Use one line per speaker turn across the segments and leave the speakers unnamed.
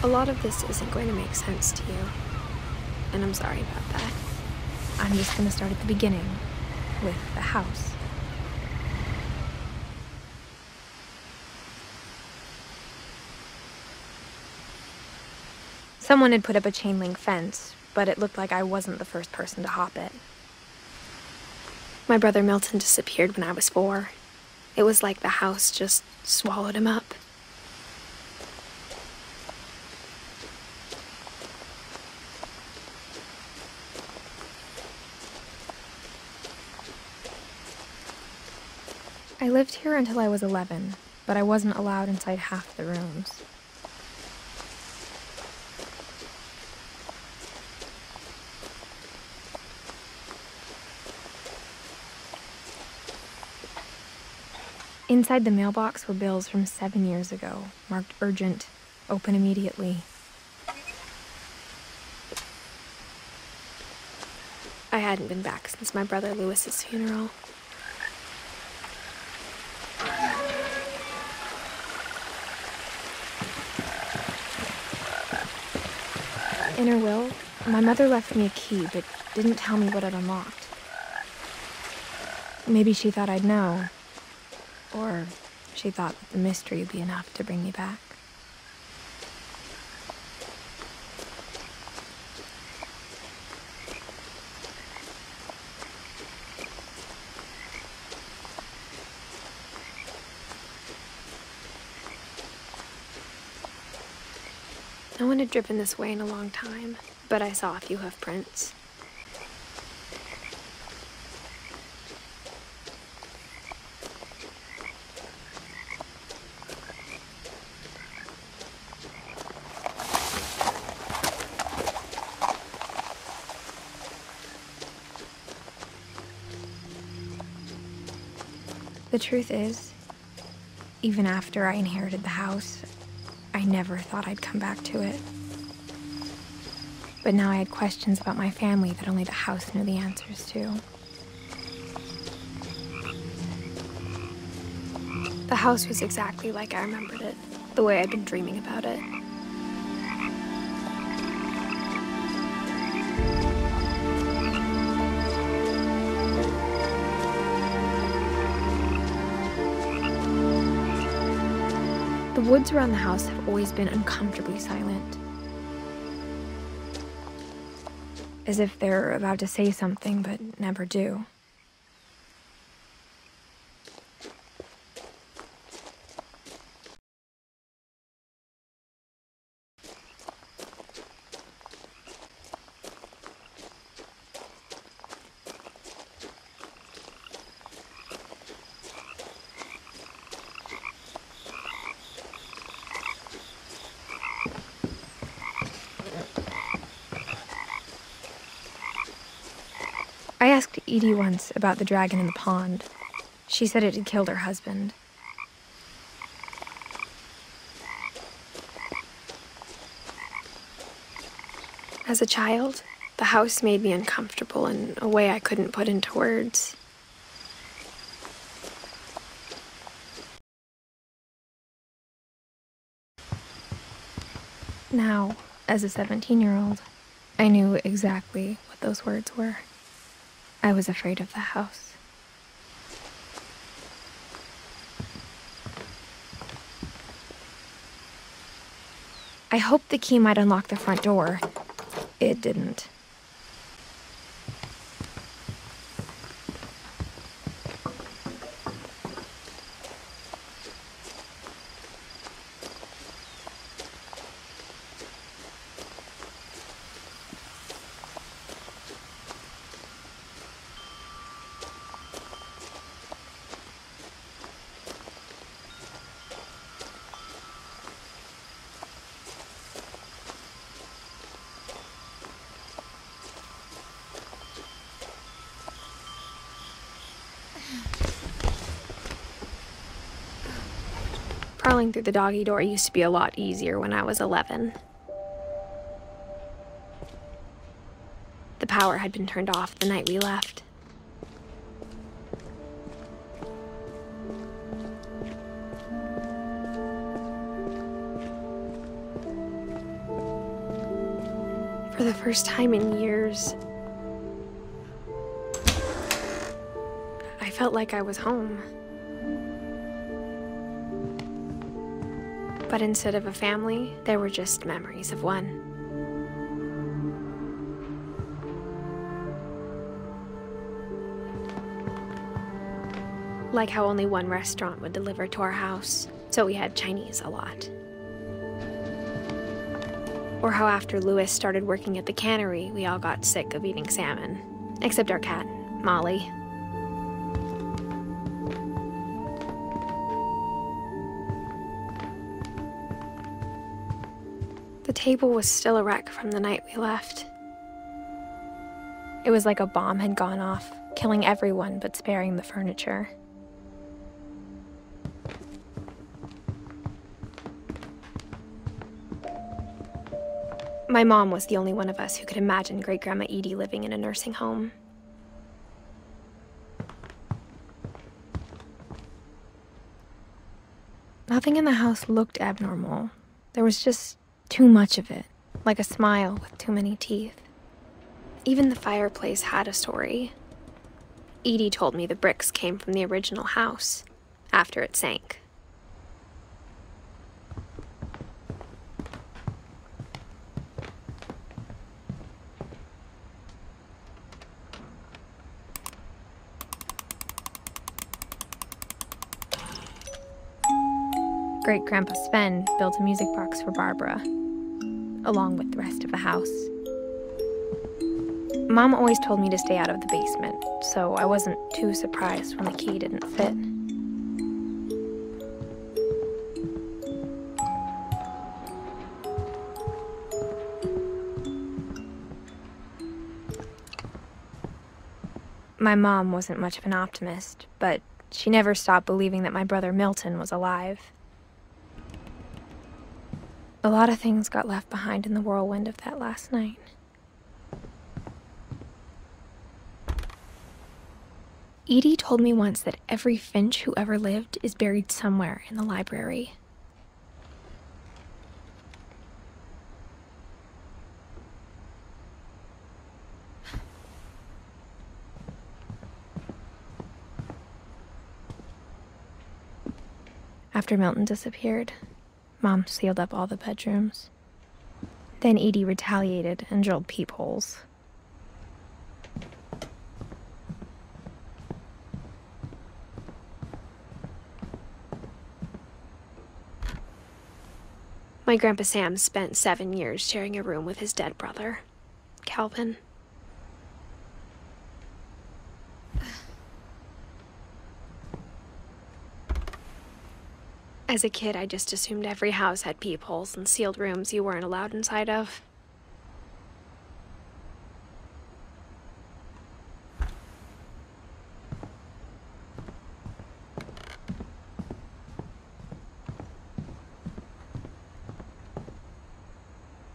A lot of this isn't going to make sense to you, and I'm sorry about that. I'm just going to start at the beginning, with the house. Someone had put up a chain-link fence, but it looked like I wasn't the first person to hop it. My brother Milton disappeared when I was 4. It was like the house just swallowed him up. I lived here until I was 11, but I wasn't allowed inside half the rooms. Inside the mailbox were bills from 7 years ago, marked urgent, open immediately. I hadn't been back since my brother Lewis's funeral. In her will, my mother left me a key, but didn't tell me what it unlocked. Maybe she thought I'd know. Or she thought that the mystery would be enough to bring me back. No one had driven this way in a long time, but I saw a few hoof prints. The truth is, even after I inherited the house, I never thought I'd come back to it. But now I had questions about my family that only the house knew the answers to. The house was exactly like I remembered it, the way I'd been dreaming about it. The woods around the house have always been uncomfortably silent. As if they're about to say something, but never do. I asked Edie once about the dragon in the pond. She said it had killed her husband. As a child, the house made me uncomfortable in a way I couldn't put into words. Now, as a 17-year-old, I knew exactly what those words were. I was afraid of the house. I hoped the key might unlock the front door. It didn't. Crawling through the doggy door used to be a lot easier when I was 11. The power had been turned off the night we left. For the first time in years, I felt like I was home. But instead of a family, there were just memories of one. Like how only one restaurant would deliver to our house, so we had Chinese a lot. Or how after Louis started working at the cannery, we all got sick of eating salmon. Except our cat, Molly. The table was still a wreck from the night we left. It was like a bomb had gone off, killing everyone but sparing the furniture. My mom was the only one of us who could imagine Great-Grandma Edie living in a nursing home. Nothing in the house looked abnormal. There was just too much of it, like a smile with too many teeth. Even the fireplace had a story. Edie told me the bricks came from the original house, after it sank. Great-Grandpa Sven built a music box for Barbara, along with the rest of the house. Mom always told me to stay out of the basement, so I wasn't too surprised when the key didn't fit. My mom wasn't much of an optimist, but she never stopped believing that my brother Milton was alive. A lot of things got left behind in the whirlwind of that last night. Edie told me once that every Finch who ever lived is buried somewhere in the library. After Milton disappeared, Mom sealed up all the bedrooms. Then Edie retaliated and drilled peepholes. My Grandpa Sam spent 7 years sharing a room with his dead brother, Calvin. As a kid, I just assumed every house had peepholes and sealed rooms you weren't allowed inside of.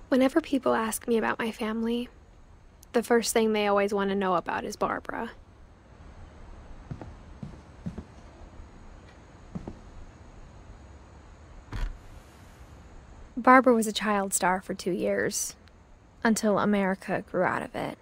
Whenever people ask me about my family, the first thing they always want to know about is Barbara. Barbara was a child star for 2 years, until America grew out of it.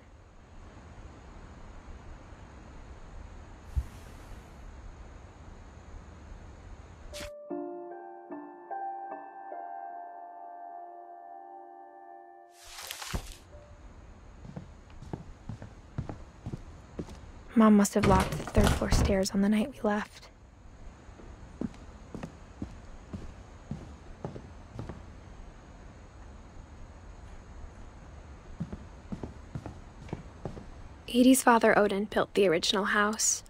Mom must have locked the third-floor stairs on the night we left. Edie's father, Odin, built the original house.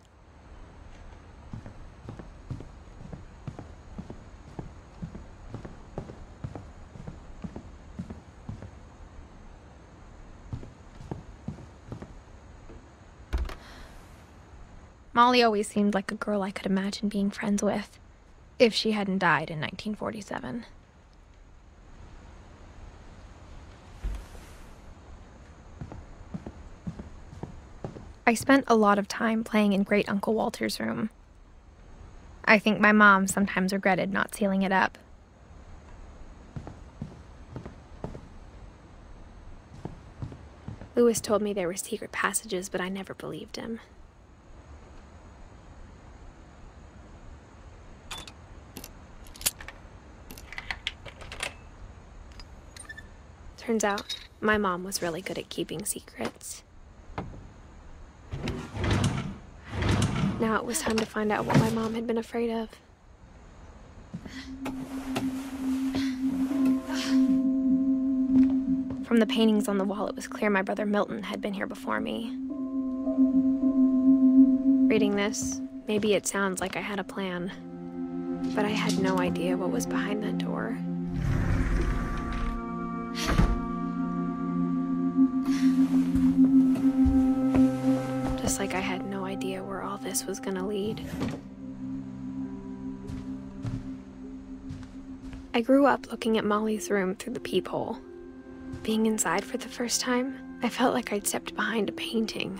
Molly always seemed like a girl I could imagine being friends with, if she hadn't died in 1947. I spent a lot of time playing in Great Uncle Walter's room. I think my mom sometimes regretted not sealing it up. Lewis told me there were secret passages, but I never believed him. Turns out, my mom was really good at keeping secrets. Now it was time to find out what my mom had been afraid of. From the paintings on the wall, it was clear my brother Milton had been here before me. Reading this, maybe it sounds like I had a plan, but I had no idea what was behind that door. Just like I had no idea where all this was gonna lead. I grew up looking at Molly's room through the peephole. Being inside for the first time, I felt like I'd stepped behind a painting.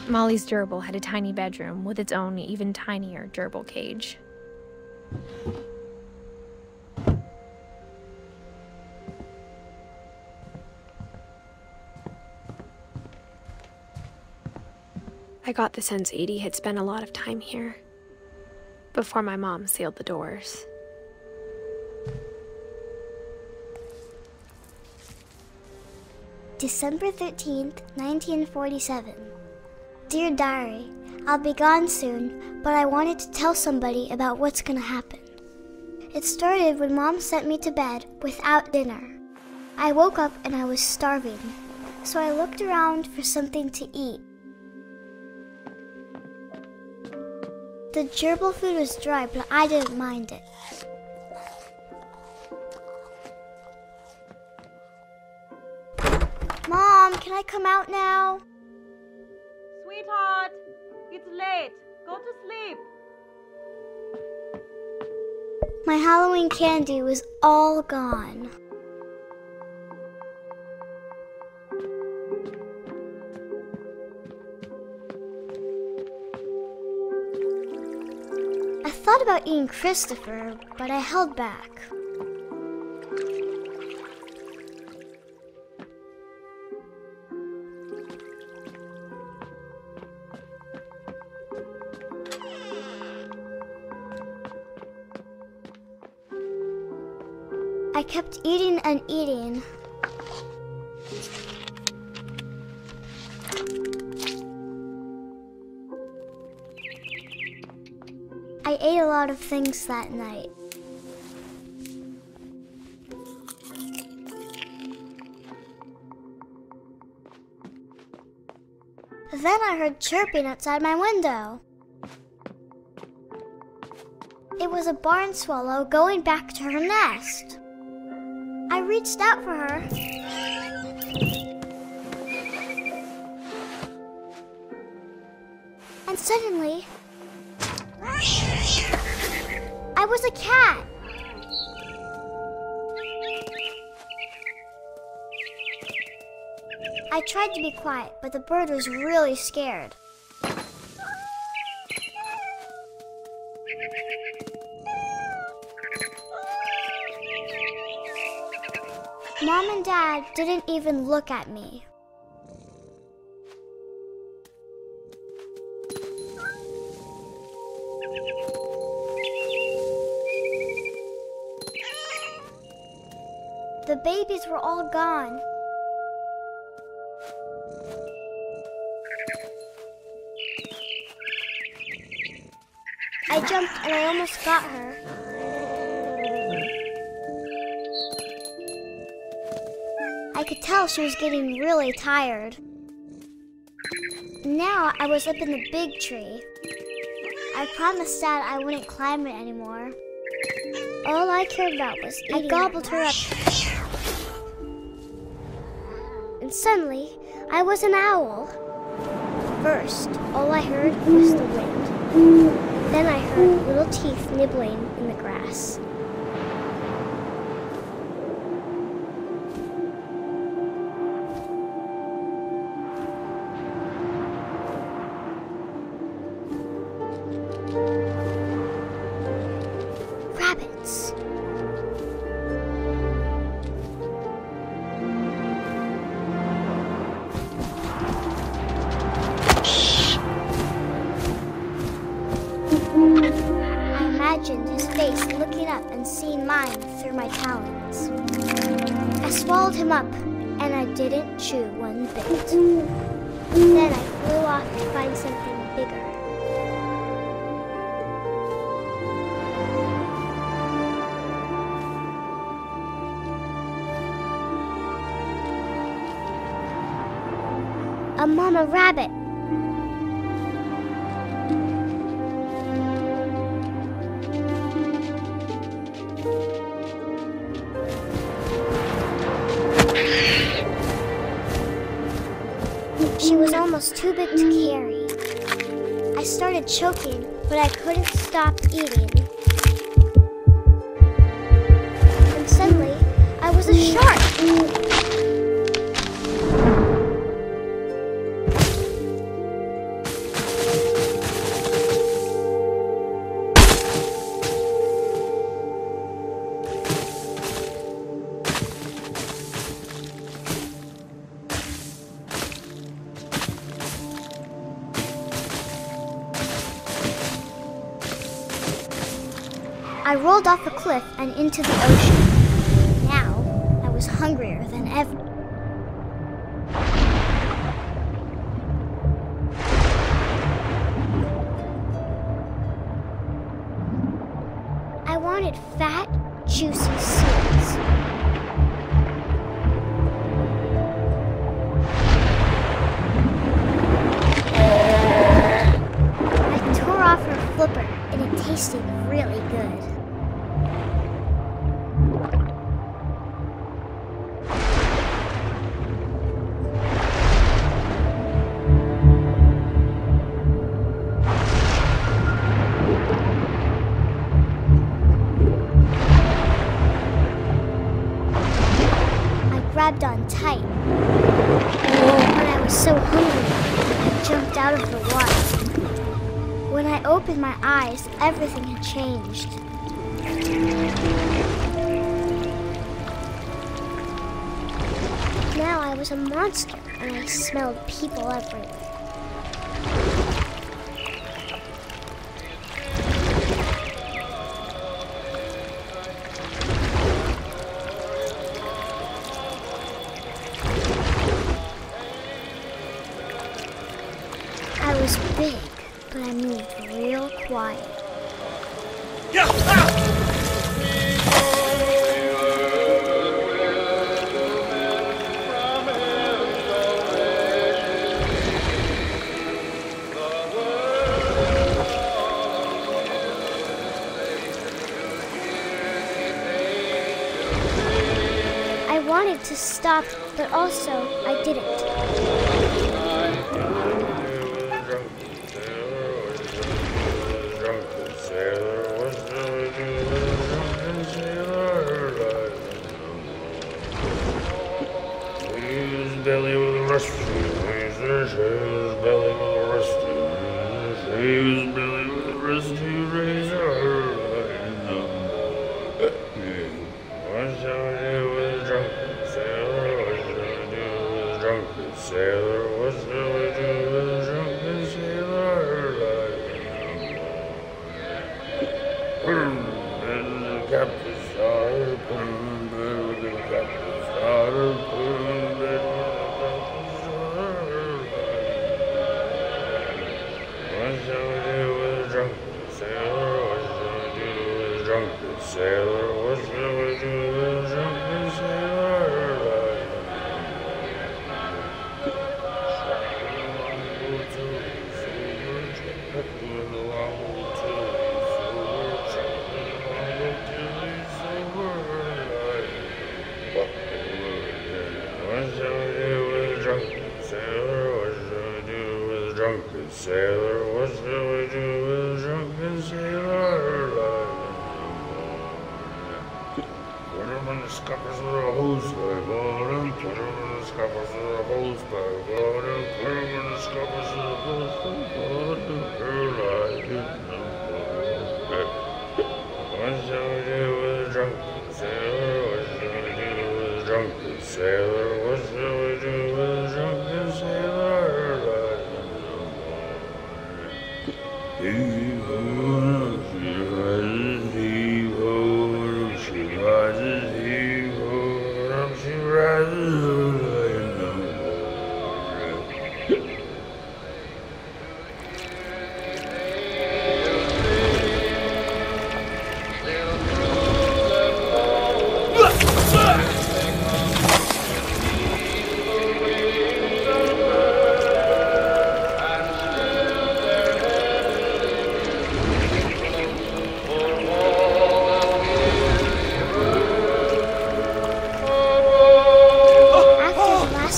Molly's gerbil had a tiny bedroom with its own even tinier gerbil cage. I got the sense Edie had spent a lot of time here, before my mom sealed the doors.
December 13th, 1947. Dear Diary, I'll be gone soon, but I wanted to tell somebody about what's gonna happen. It started when Mom sent me to bed without dinner. I woke up and I was starving, so I looked around for something to eat. The gerbil food was dry, but I didn't mind it. Mom, can I come out now?
Sweetheart, it's late. Go to sleep.
My Halloween candy was all gone. I thought about eating Christopher, but I held back. I kept eating and eating. I ate a lot of things that night. Then I heard chirping outside my window. It was a barn swallow going back to her nest. I reached out for her. And suddenly, I was a cat. I tried to be quiet, but the bird was really scared. Mom and Dad didn't even look at me. The babies were all gone. I jumped and I almost got her. I could tell she was getting really tired. Now I was up in the big tree. I promised Dad I wouldn't climb it anymore. All I cared about was eating. I gobbled her up. And suddenly, I was an owl. First, all I heard was the wind. Then I heard little teeth nibbling in the grass. Rabbits. face looking up and seeing mine through my talons. I swallowed him up, and I didn't chew one bit. Then I flew off to find something bigger. A mama rabbit. She was almost too big to carry. I started choking, but I couldn't stop eating. And suddenly, I was a shark. I rolled off a cliff and into the ocean. Now, I was hungrier than ever. I wanted fat, juicy seeds. I tore off her flipper, and it tasted really good. Grabbed on tight. When I was so hungry, I jumped out of the water. When I opened my eyes, everything had changed. Now I was a monster, and I smelled people everywhere. I was big, but I moved real quiet. I wanted to stop, but also I didn't.
Belly with a rusty razor, his belly with a rusty razor, his belly with a rusty razor. What shall I do with a drunken sailor? What shall I do with a drunken sailor? What shall I do with a drunken sailor? And the captain's daughter, put him in bed with the captain's daughter, put him in bed. What shall I do with a drunken sailor? What shall I do with a drunken sailor? What shall I do with a drunken sailor? What shall I do with a drunken sailor? What shall I do with a drunken sailor? What shall I do with a drunken sailor? Put him in the scuppers with a hose pipe, bottom. Put him in the scuppers with a hose pipe, bottom. Put him in the scuppers with a hose pipe, bottom. What shall I do with a drunken sailor? What shall I do with a drunken sailor? What shall I do with a drunken sailor?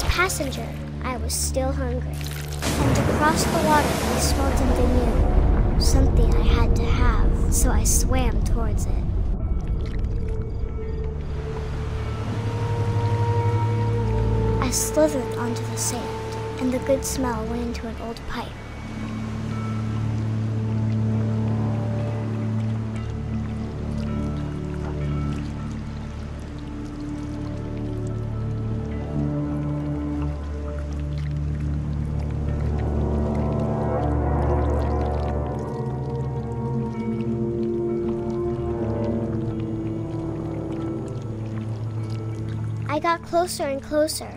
Passenger, I was still hungry, and to cross the water I smelled something new, something I had to have, so I swam towards it. I slithered onto the sand, and the good smell went into an old pipe. I got closer and closer.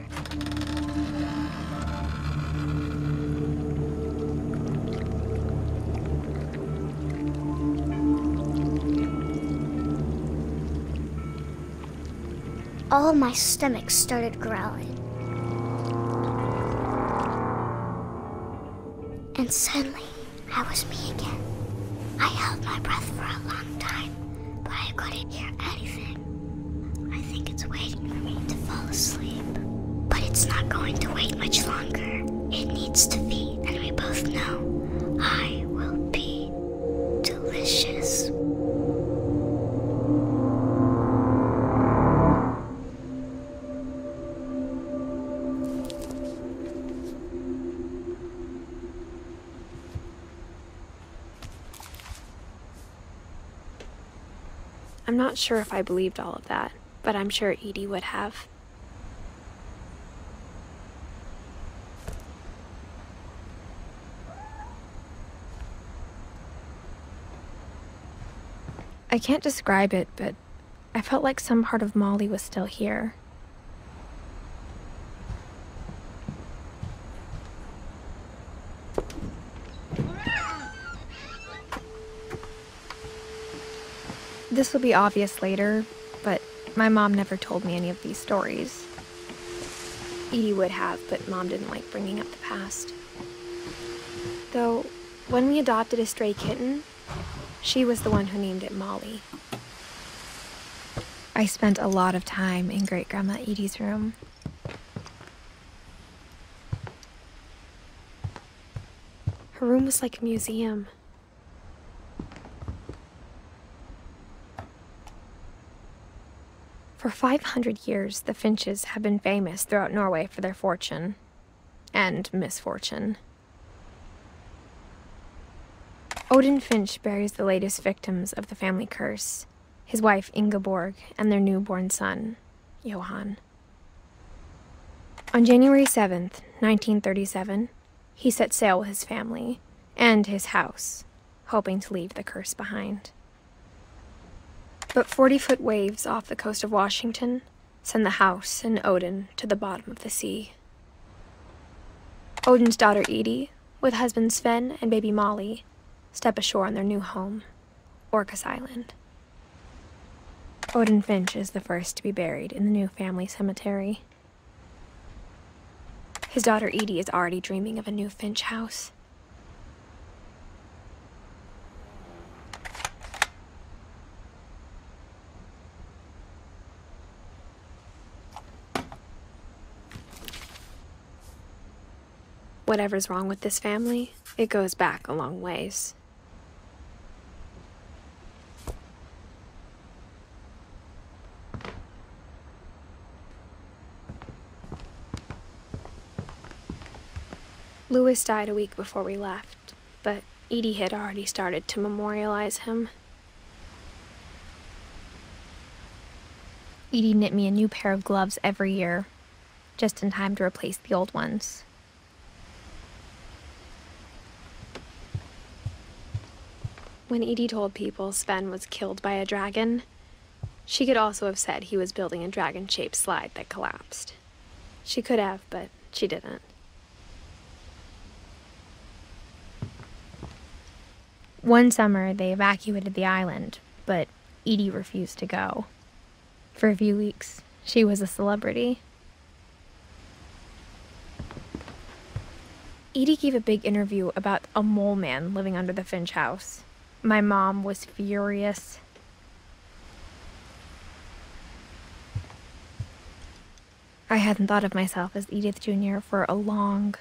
All of my stomach started growling. And suddenly, I was me again. I held my breath for a long time, but I couldn't hear anything. I think it's waiting for me to fall asleep. But it's not going to wait much longer. It needs to feed, and we both know I will be delicious.
I'm not sure if I believed all of that, but I'm sure Edie would have. I can't describe it, but I felt like some part of Molly was still here. This will be obvious later, but my mom never told me any of these stories. Edie would have, but Mom didn't like bringing up the past. Though, when we adopted a stray kitten, she was the one who named it Molly. I spent a lot of time in Great-Grandma Edie's room. Her room was like a museum. For 500 years, the Finches have been famous throughout Norway for their fortune and misfortune. Odin Finch buries the latest victims of the family curse, his wife Ingeborg and their newborn son, Johan. On January 7th, 1937, he set sail with his family and his house, hoping to leave the curse behind. But 40-foot waves off the coast of Washington send the house and Odin to the bottom of the sea. Odin's daughter Edie, with husband Sven and baby Molly, step ashore on their new home, Orcas Island. Odin Finch is the first to be buried in the new family cemetery. His daughter Edie is already dreaming of a new Finch house. Whatever's wrong with this family, it goes back a long ways. Louis died a week before we left, but Edie had already started to memorialize him. Edie knit me a new pair of gloves every year, just in time to replace the old ones. When Edie told people Sven was killed by a dragon, she could also have said he was building a dragon-shaped slide that collapsed. She could have, but she didn't. One summer, they evacuated the island, but Edie refused to go. For a few weeks, she was a celebrity. Edie gave a big interview about a mole man living under the Finch house. My mom was furious. I hadn't thought of myself as Edith Jr. for a long,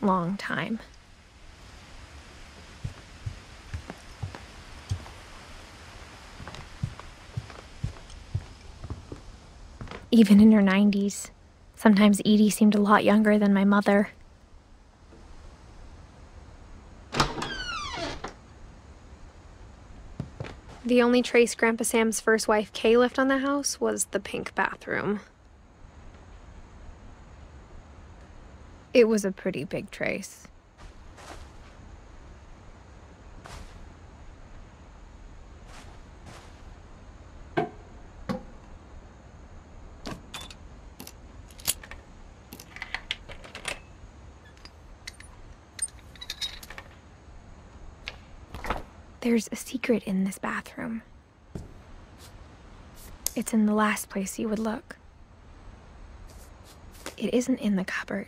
long time. Even in her 90s, sometimes Edie seemed a lot younger than my mother. The only trace Grandpa Sam's first wife, Kay, left on the house was the pink bathroom. It was a pretty big trace. There's a secret in this bathroom. It's in the last place you would look. It isn't in the cupboard.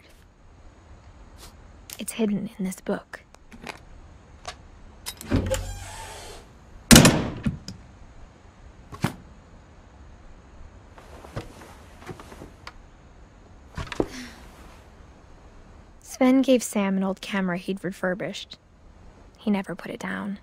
It's hidden in this book. Sven gave Sam an old camera he'd refurbished. He never put it down.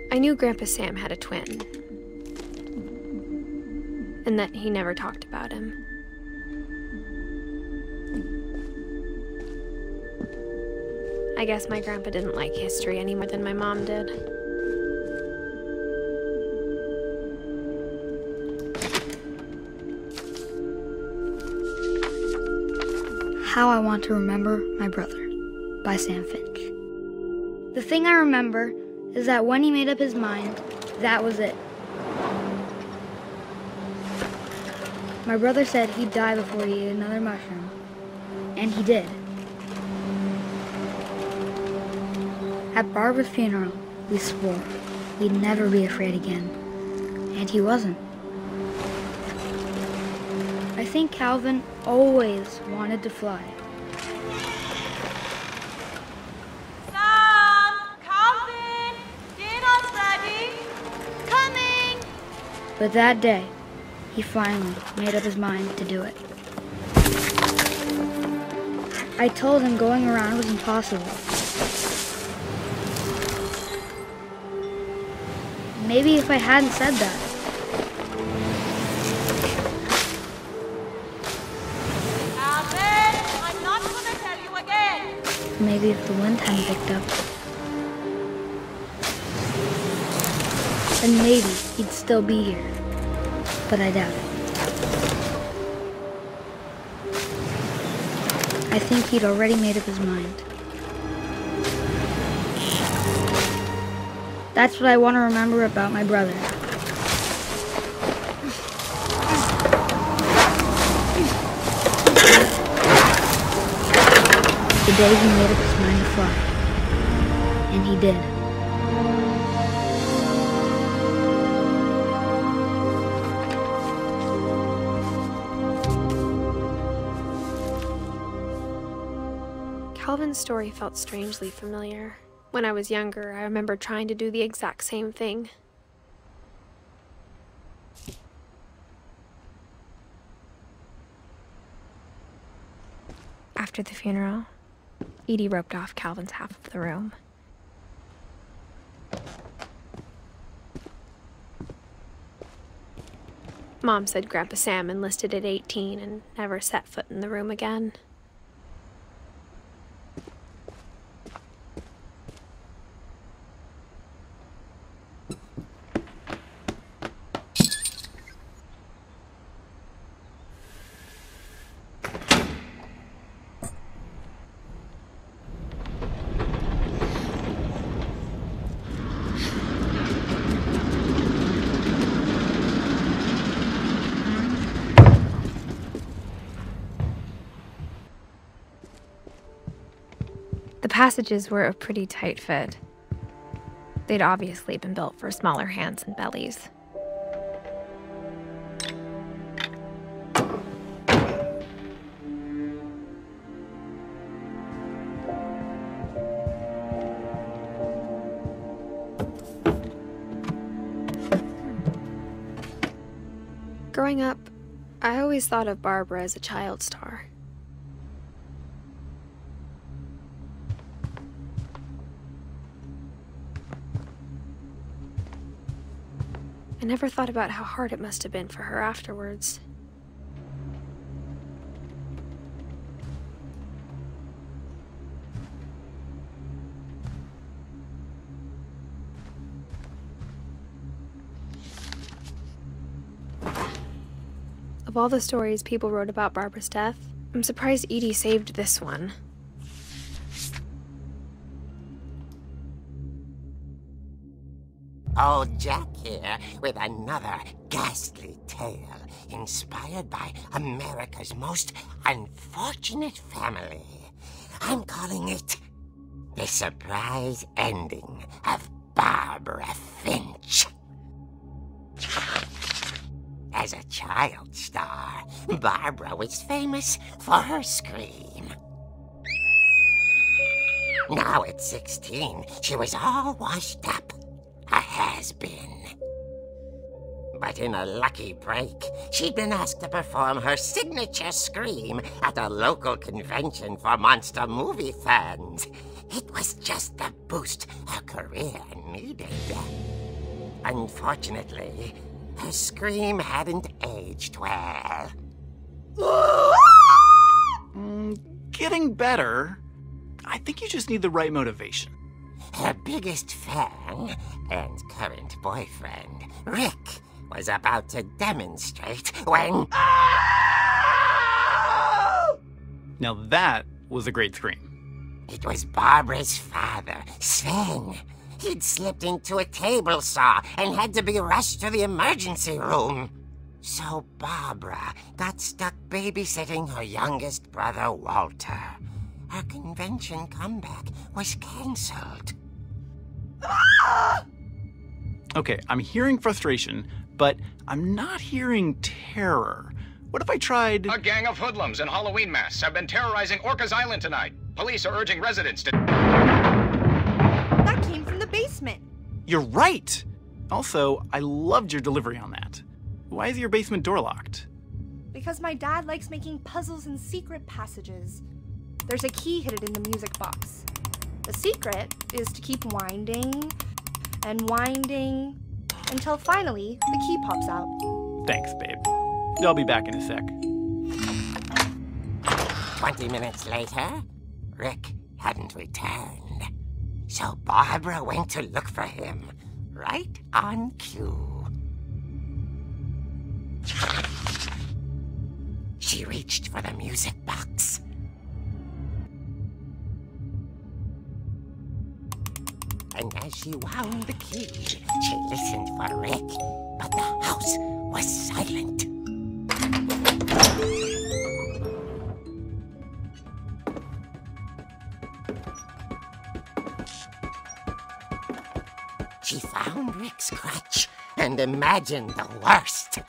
I knew Grandpa Sam had a twin, and that he never talked about him. I guess my grandpa didn't like history any more than my mom did.
How I Want to Remember My Brother by Sam Finch. The thing I remember is that when he made up his mind, that was it. My brother said he'd die before he ate another mushroom, and he did. At Barbara's funeral, we swore we'd never be afraid again, and he wasn't. I think Calvin always wanted to fly. But that day, he finally made up his mind to do it. I told him going around was impossible. Maybe if I hadn't said that.
Alvin, I'm not gonna tell you again.
Maybe if the wind hadn't picked up. And maybe he'd still be here. But I doubt it. I think he'd already made up his mind. That's what I want to remember about my brother. The day he made up his mind to fly. And he did.
Calvin's story felt strangely familiar. When I was younger, I remember trying to do the exact same thing. After the funeral, Edie roped off Calvin's half of the room. Mom said Grandpa Sam enlisted at 18 and never set foot in the room again. The passages were a pretty tight fit. They'd obviously been built for smaller hands and bellies. Growing up, I always thought of Barbara as a child star. I never thought about how hard it must have been for her afterwards. Of all the stories people wrote about Barbara's death, I'm surprised Edie saved this one.
Old Jack here with another ghastly tale inspired by America's most unfortunate family. I'm calling it The Surprise Ending of Barbara Finch. As a child star, Barbara was famous for her scream. Now at 16, she was all washed up. A has-been. But in a lucky break, she'd been asked to perform her signature scream at a local convention for monster movie fans. It was just the boost her career needed. Unfortunately, her scream hadn't aged well.
Getting better. I think you just need the right motivation.
Her biggest fan and current boyfriend, Rick, was about to demonstrate when...
Now that was a great scream.
It was Barbara's father, Sven. He'd slipped into a table saw and had to be rushed to the emergency room. So Barbara got stuck babysitting her youngest brother, Walter. Her convention comeback was cancelled.
Okay, I'm hearing frustration, but I'm not hearing terror. What if I tried...
A gang of hoodlums in Halloween masks have been terrorizing Orcas Island tonight. Police are urging residents to...
That came from the basement.
You're right! Also, I loved your delivery on that. Why is your basement door locked?
Because my dad likes making puzzles and secret passages. There's a key hidden in the music box. The secret is to keep winding and winding until finally the key pops out.
Thanks, babe. I'll be back in a sec.
20 minutes later, Rick hadn't returned. So Barbara went to look for him, right on cue. She reached for the music box. And as she wound the key, she listened for Rick, but the house was silent. She found Rick's crutch and imagined the worst.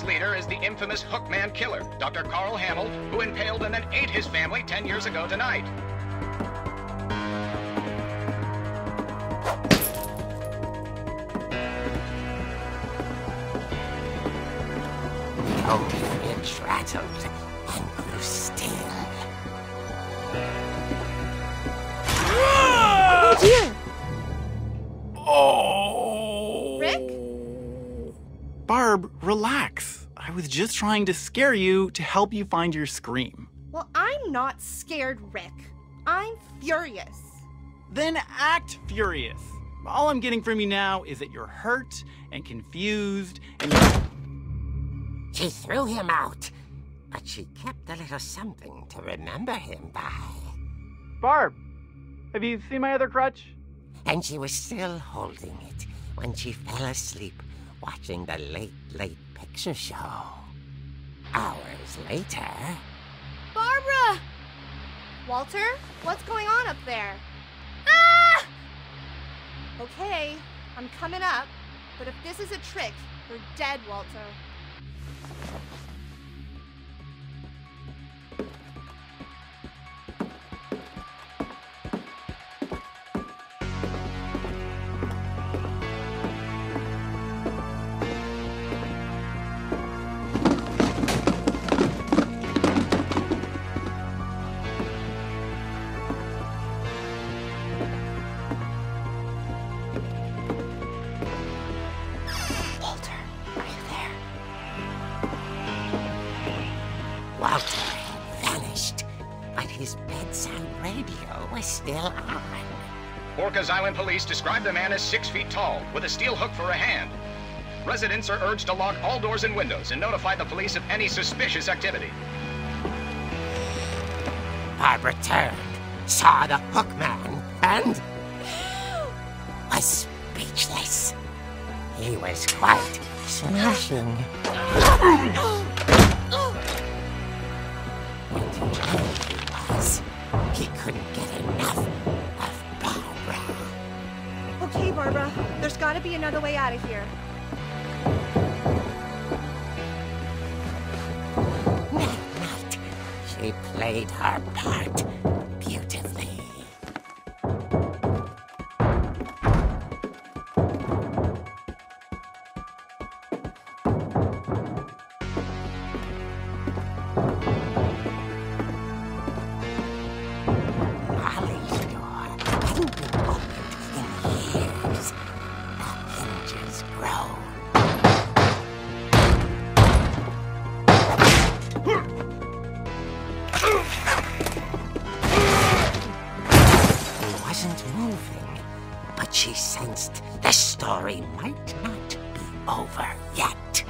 leader is the infamous Hookman killer, Dr. Carl Hamill, who impaled and then ate his family 10 years ago tonight.
The old Finch rattled and grew still.
Oh dear!
Oh!
Rick?
Barb, relax. I was just trying to scare you to help you find your scream.
Well, I'm not scared, Rick. I'm furious.
Then act furious. All I'm getting from you now is that you're hurt and confused and
She threw him out, but she kept a little something to remember him by.
Barb, have you seen my other crutch?
And she was still holding it when she fell asleep watching the late picture show. Hours later...
Barbara! Walter, what's going on up there? Ah! Okay, I'm coming up, but if this is a trick, you're dead, Walter.
Walter had vanished, but his bedside radio was still on.
Orcas Island police describe the man as 6 feet tall, with a steel hook for a hand. Residents are urged to lock all doors and windows and notify the police of any suspicious activity.
Barbara turned, saw the hook man, and was speechless. He was quite smashing. He couldn't get enough of Barbara.
Okay, Barbara, there's gotta be another way out of here.
Night. She played her part beautifully. She sensed the story might not be over yet.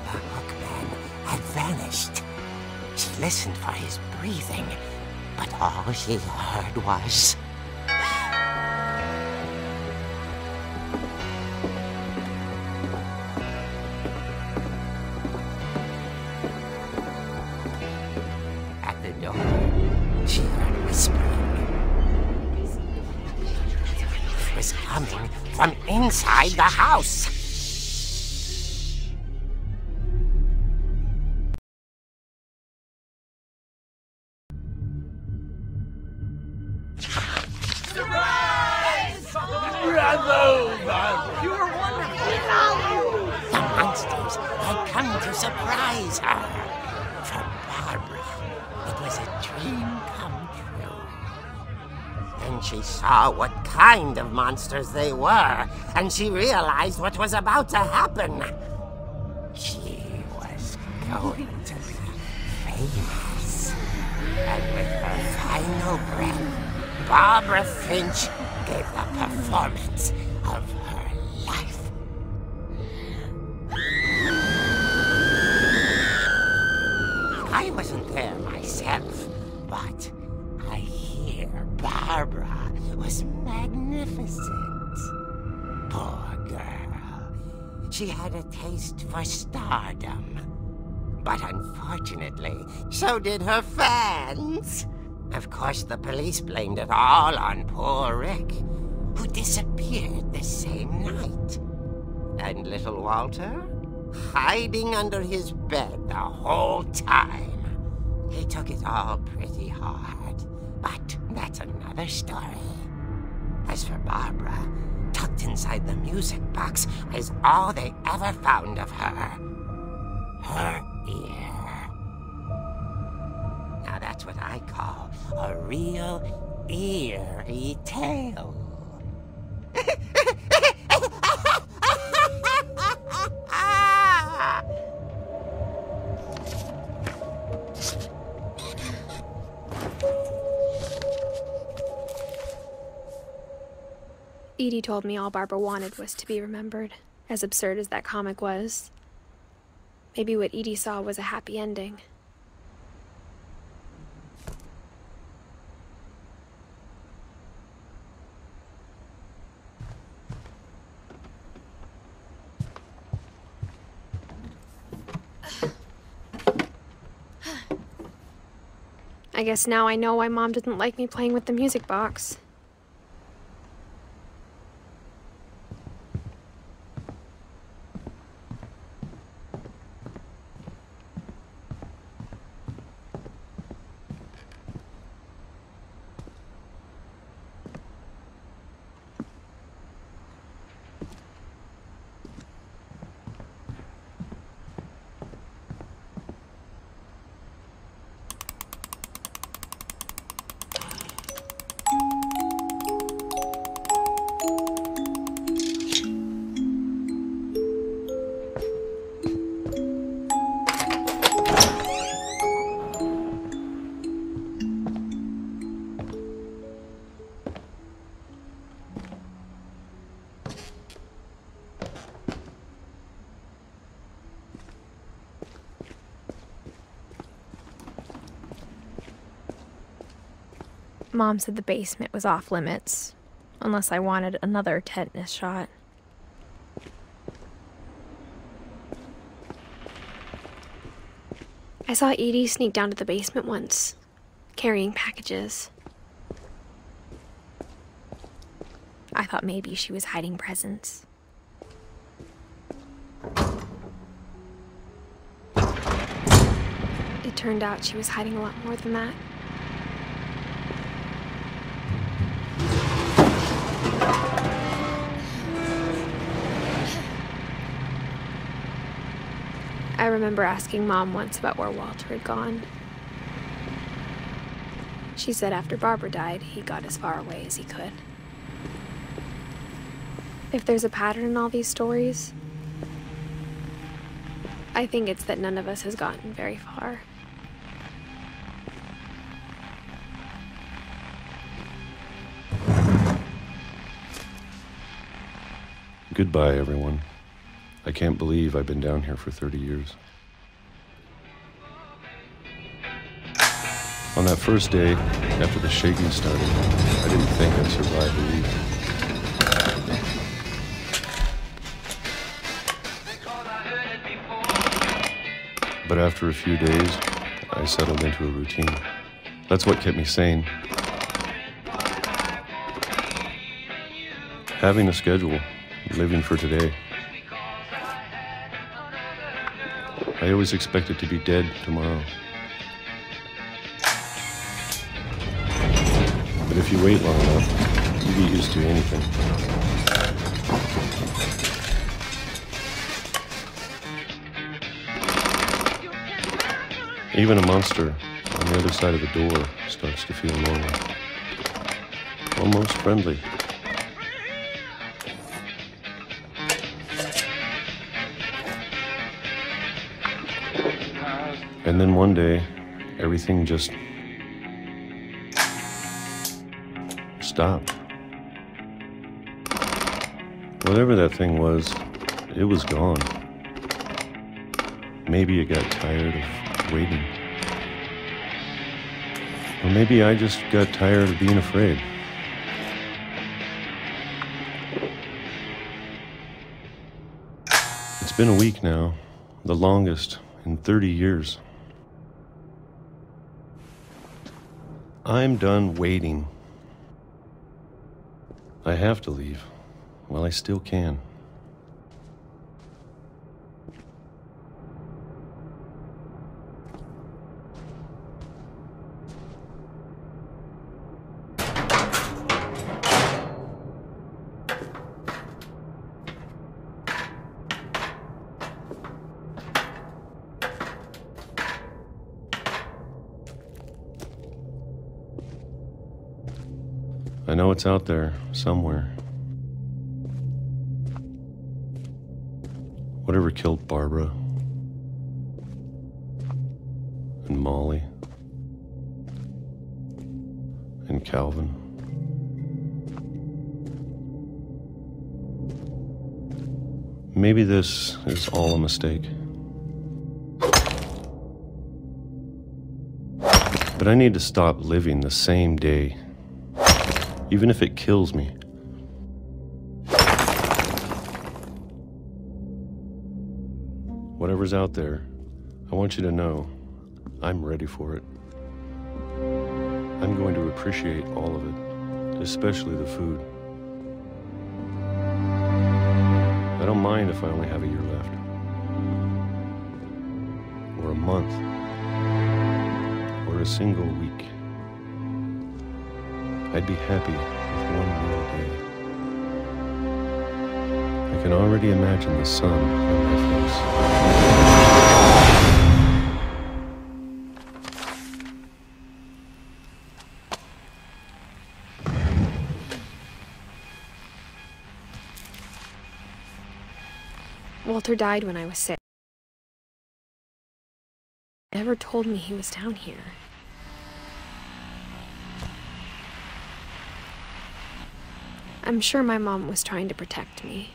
The hookman had vanished. She listened for his breathing, but all she heard was... At the door, she heard whispering. It was coming from inside the house. Surprise her. For Barbara, it was a dream come true. Then she saw what kind of monsters they were, and she realized what was about to happen. She was going to be famous. And with her final breath, Barbara Finch gave the performance of her life. I wasn't there myself, but I hear Barbara was magnificent. Poor girl. She had a taste for stardom. But unfortunately, so did her fans. Of course, the police blamed it all on poor Rick, who disappeared the same night. And little Walter? Hiding under his bed the whole time. He took it all pretty hard, but that's another story. As for Barbara, tucked inside the music box is all they ever found of her. Her ear. Now that's what I call a real eerie tale.
Edie told me all Barbara wanted was to be remembered, as absurd as that comic was. Maybe what Edie saw was a happy ending. I guess now I know why Mom didn't like me playing with the music box. Mom said the basement was off limits, unless I wanted another tetanus shot. I saw Edie sneak down to the basement once, carrying packages. I thought maybe she was hiding presents. It turned out she was hiding a lot more than that. I remember asking Mom once about where Walter had gone. She said after Barbara died, he got as far away as he could. If there's a pattern in all these stories, I think it's that none of us has gotten very far.
Goodbye, everyone. I can't believe I've been down here for 30 years. On that first day, after the shaking started, I didn't think I'd survive a week. But after a few days, I settled into a routine. That's what kept me sane. Having a schedule, living for today. I always expected to be dead tomorrow. But if you wait long enough, you get used to anything. Even a monster on the other side of the door starts to feel normal. Almost friendly. And then one day, everything just stopped. Whatever that thing was, it was gone. Maybe it got tired of waiting. Or maybe I just got tired of being afraid. been a week now, the longest in 30 years. I'm done waiting. I have to leave while I still can. I know it's out there, somewhere. Whatever killed Barbara and Molly and Calvin. Maybe this is all a mistake. But I need to stop living the same day, even if it kills me. Whatever's out there, I want you to know I'm ready for it. I'm going to appreciate all of it, especially the food. I don't mind if I only have a year left, or a month, or a single week. I'd be happy with one more day. I can already imagine the sun on my face.
Walter died when I was 6. He never told me he was down here. I'm sure my mom was trying to protect me.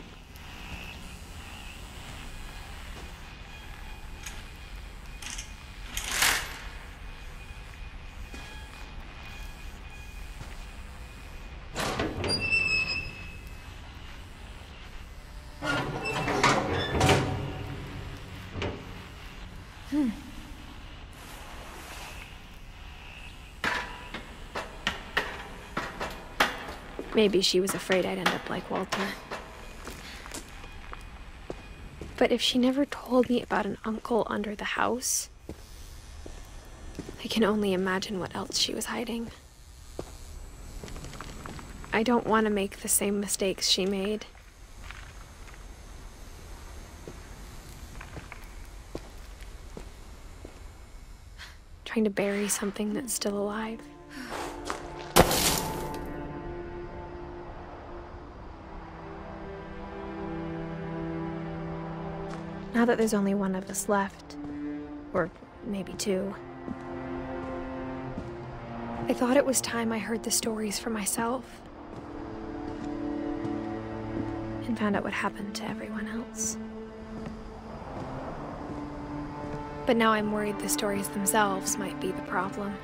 Maybe she was afraid I'd end up like Walter. But if she never told me about an uncle under the house, I can only imagine what else she was hiding. I don't want to make the same mistakes she made. Trying to bury something that's still alive. Now that there's only one of us left, or maybe two, I thought it was time I heard the stories for myself and found out what happened to everyone else. But now I'm worried the stories themselves might be the problem.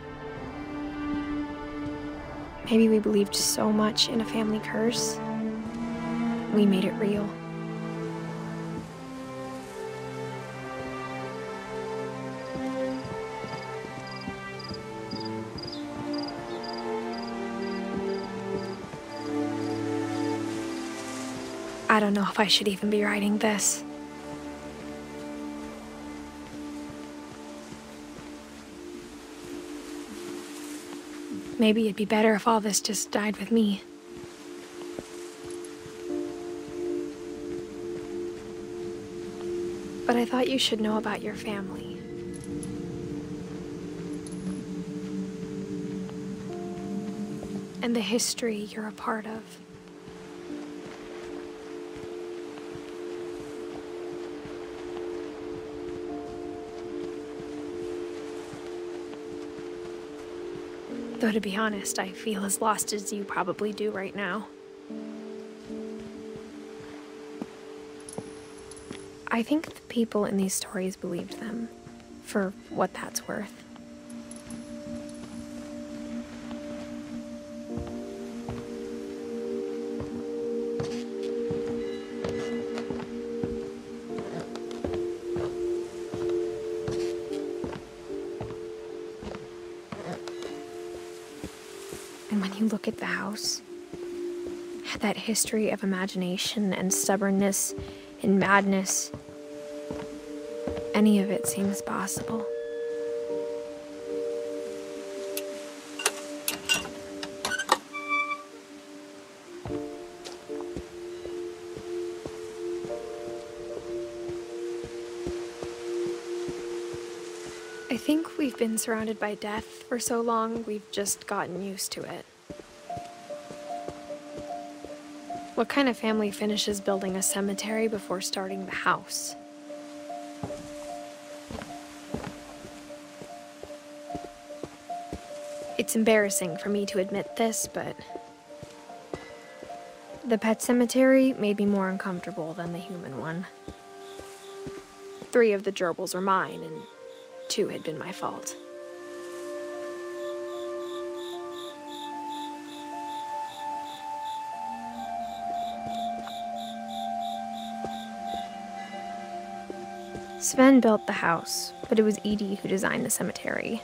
Maybe we believed so much in a family curse, we made it real. I don't know if I should even be writing this. Maybe it'd be better if all this just died with me. But I thought you should know about your family. And the history you're a part of. Though to be honest, I feel as lost as you probably do right now. I think the people in these stories believed them, for what that's worth. you look at the house, that history of imagination and stubbornness and madness, any of it seems possible. I think we've been surrounded by death for so long, we've just gotten used to it. What kind of family finishes building a cemetery before starting the house? It's embarrassing for me to admit this, but the pet cemetery made me more uncomfortable than the human one. 3 of the gerbils were mine, and 2 had been my fault. Sven built the house, but it was Edie who designed the cemetery.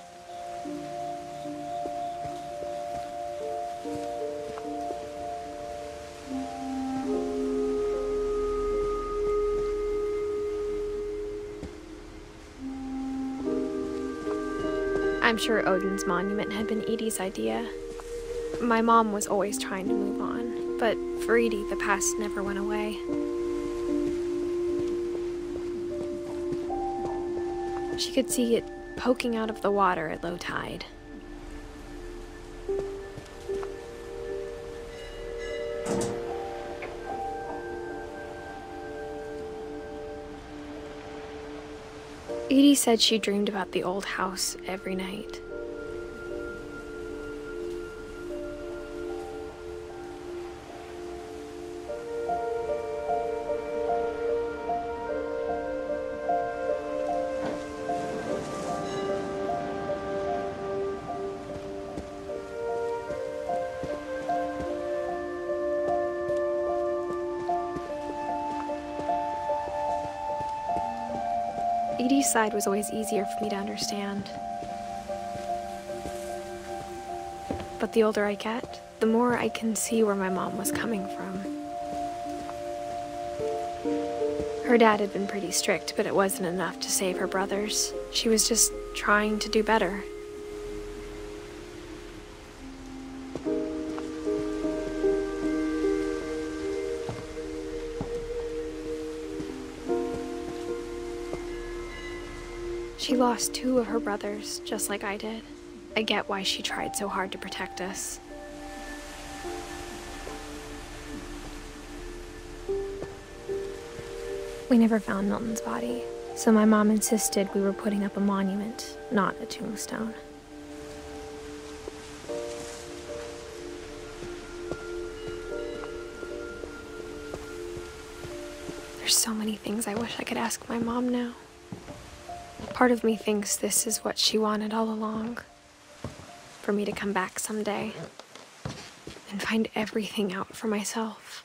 I'm sure Odin's monument had been Edie's idea. My mom was always trying to move on, but for Edie, the past never went away. She could see it poking out of the water at low tide. Edie said she dreamed about the old house every night. Edie's side was always easier for me to understand. But the older I get, the more I can see where my mom was coming from. Her dad had been pretty strict, but it wasn't enough to save her brothers. She was just trying to do better. She lost 2 of her brothers, just like I did. I get why she tried so hard to protect us. We never found Milton's body, so my mom insisted we were putting up a monument, not a tombstone. There's so many things I wish I could ask my mom now. Part of me thinks this is what she wanted all along. For me to come back someday and find everything out for myself.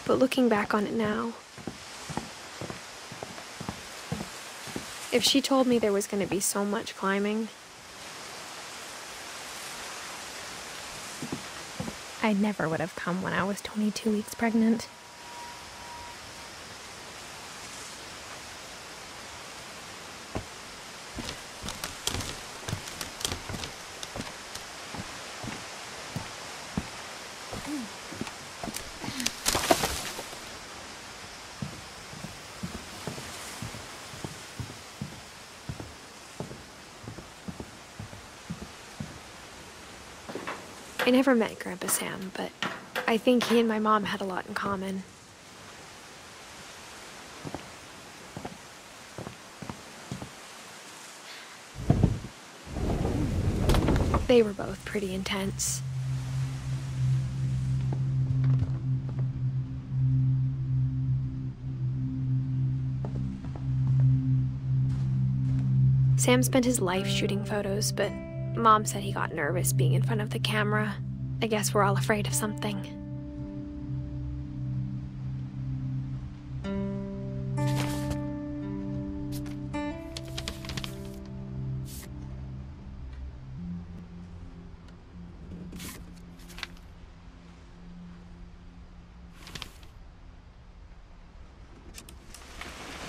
But looking back on it now, if she told me there was going to be so much climbing, I never would have come when I was 22 weeks pregnant. I never met Grandpa Sam, but I think he and my mom had a lot in common. They were both pretty intense. Sam spent his life shooting photos, but Mom said he got nervous being in front of the camera. I guess we're all afraid of something.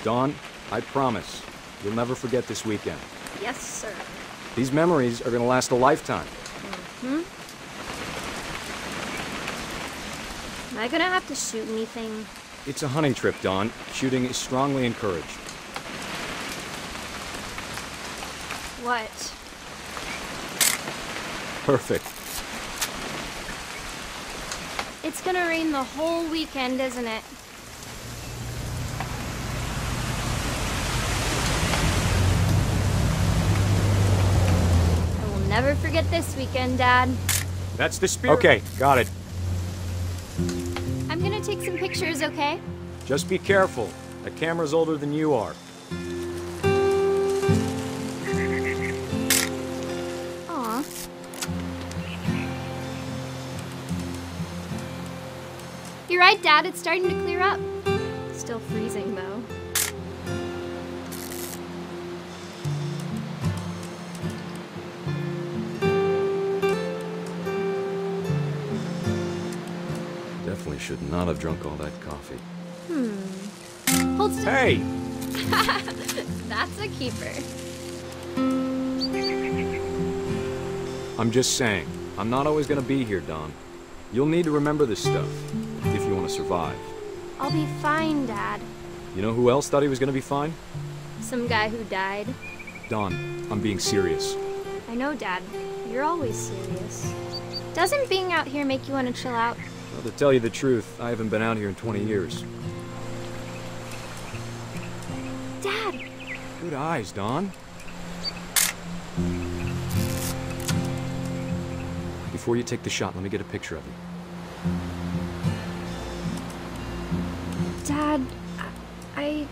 Dawn, I promise, you'll never forget this weekend.
Yes, sir.
These memories are gonna last a lifetime.
Am I gonna have to shoot anything?
It's a hunting trip, Dawn. Shooting is strongly encouraged.
What?
Perfect.
It's gonna rain the whole weekend, isn't it? I will never forget this weekend, Dad.
That's the spirit. Okay, got it.
I'm gonna take some pictures, okay?
Just be careful. The camera's older than you are.
Aw. You're right, Dad. It's starting to clear up. Still freezing, though.
Definitely should not have drunk all that coffee.
Hold still.
Hey!
That's a keeper.
I'm just saying, I'm not always gonna be here, Dawn. You'll need to remember this stuff, if you want to survive.
I'll be fine, Dad.
You know who else thought he was gonna be fine?
Some guy who died.
Dawn, I'm being serious.
I know, Dad. You're always serious. Doesn't being out here make you want to chill out?
Well, to tell you the truth, I haven't been out here in 20 years.
Dad!
Good eyes, Dawn. Before you take the shot, let me get a picture of you.
Dad, I...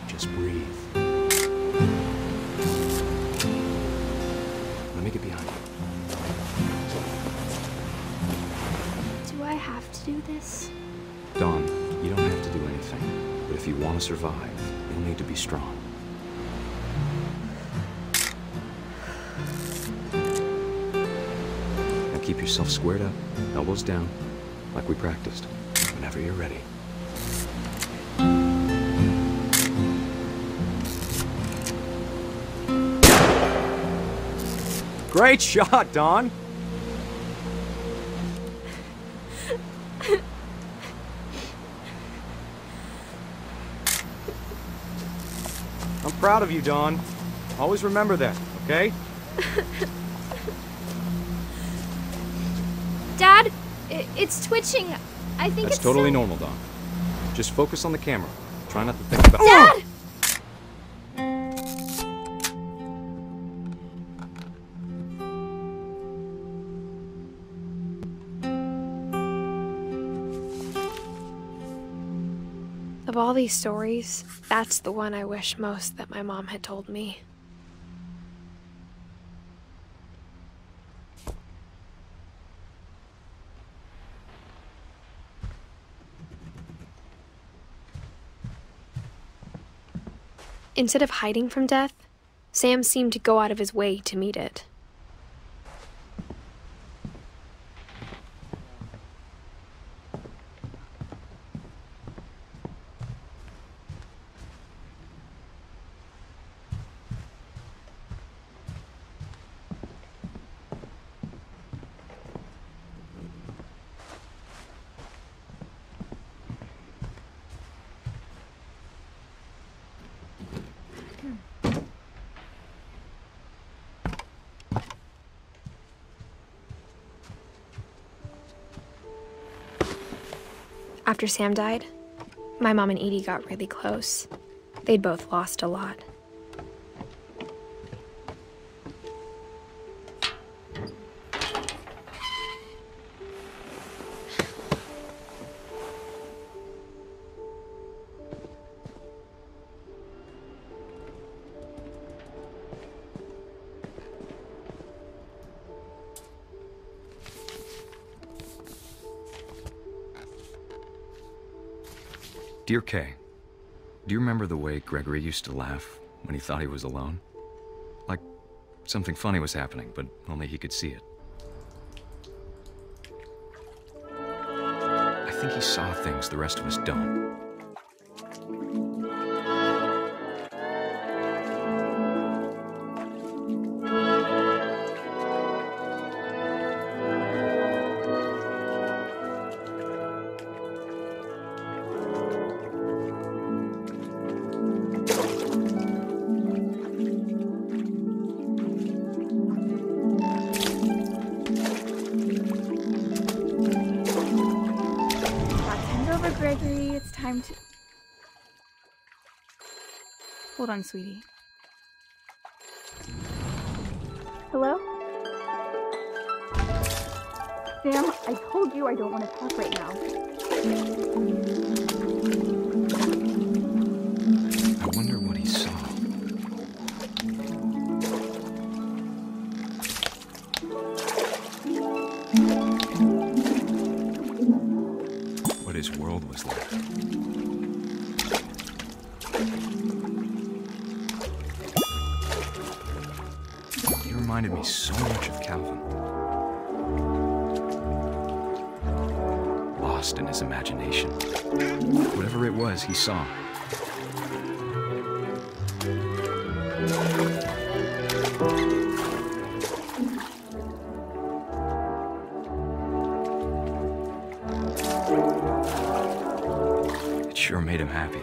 Just breathe. Let me get behind you.
Do I have to do this?
Dawn, you don't have to do anything. But if you want to survive, you'll need to be strong. Now keep yourself squared up, elbows down, like we practiced. Whenever you're ready. Great shot, Dawn! I'm proud of you, Dawn. Always remember that, okay?
Dad, it's twitching. I think
That's
it's
totally
so...
normal, Dawn. Just focus on the camera. Try not to think about...
Dad!
Of all these stories, that's the one I wish most that my mom had told me. Instead of hiding from death, Sam seemed to go out of his way to meet it. After Sam died, my mom and Edie got really close. They'd both lost a lot.
Dear Kay, do you remember the way Gregory used to laugh when he thought he was alone? Like something funny was happening, but only he could see it. I think he saw things the rest of us don't.
Gregory, it's time to... Hold on, sweetie. Hello? Sam, I told you I don't want to talk right now.
I wonder what he saw. What his world was like. He reminded me so much of Calvin. Lost in his imagination. Whatever it was he saw. It sure made him happy.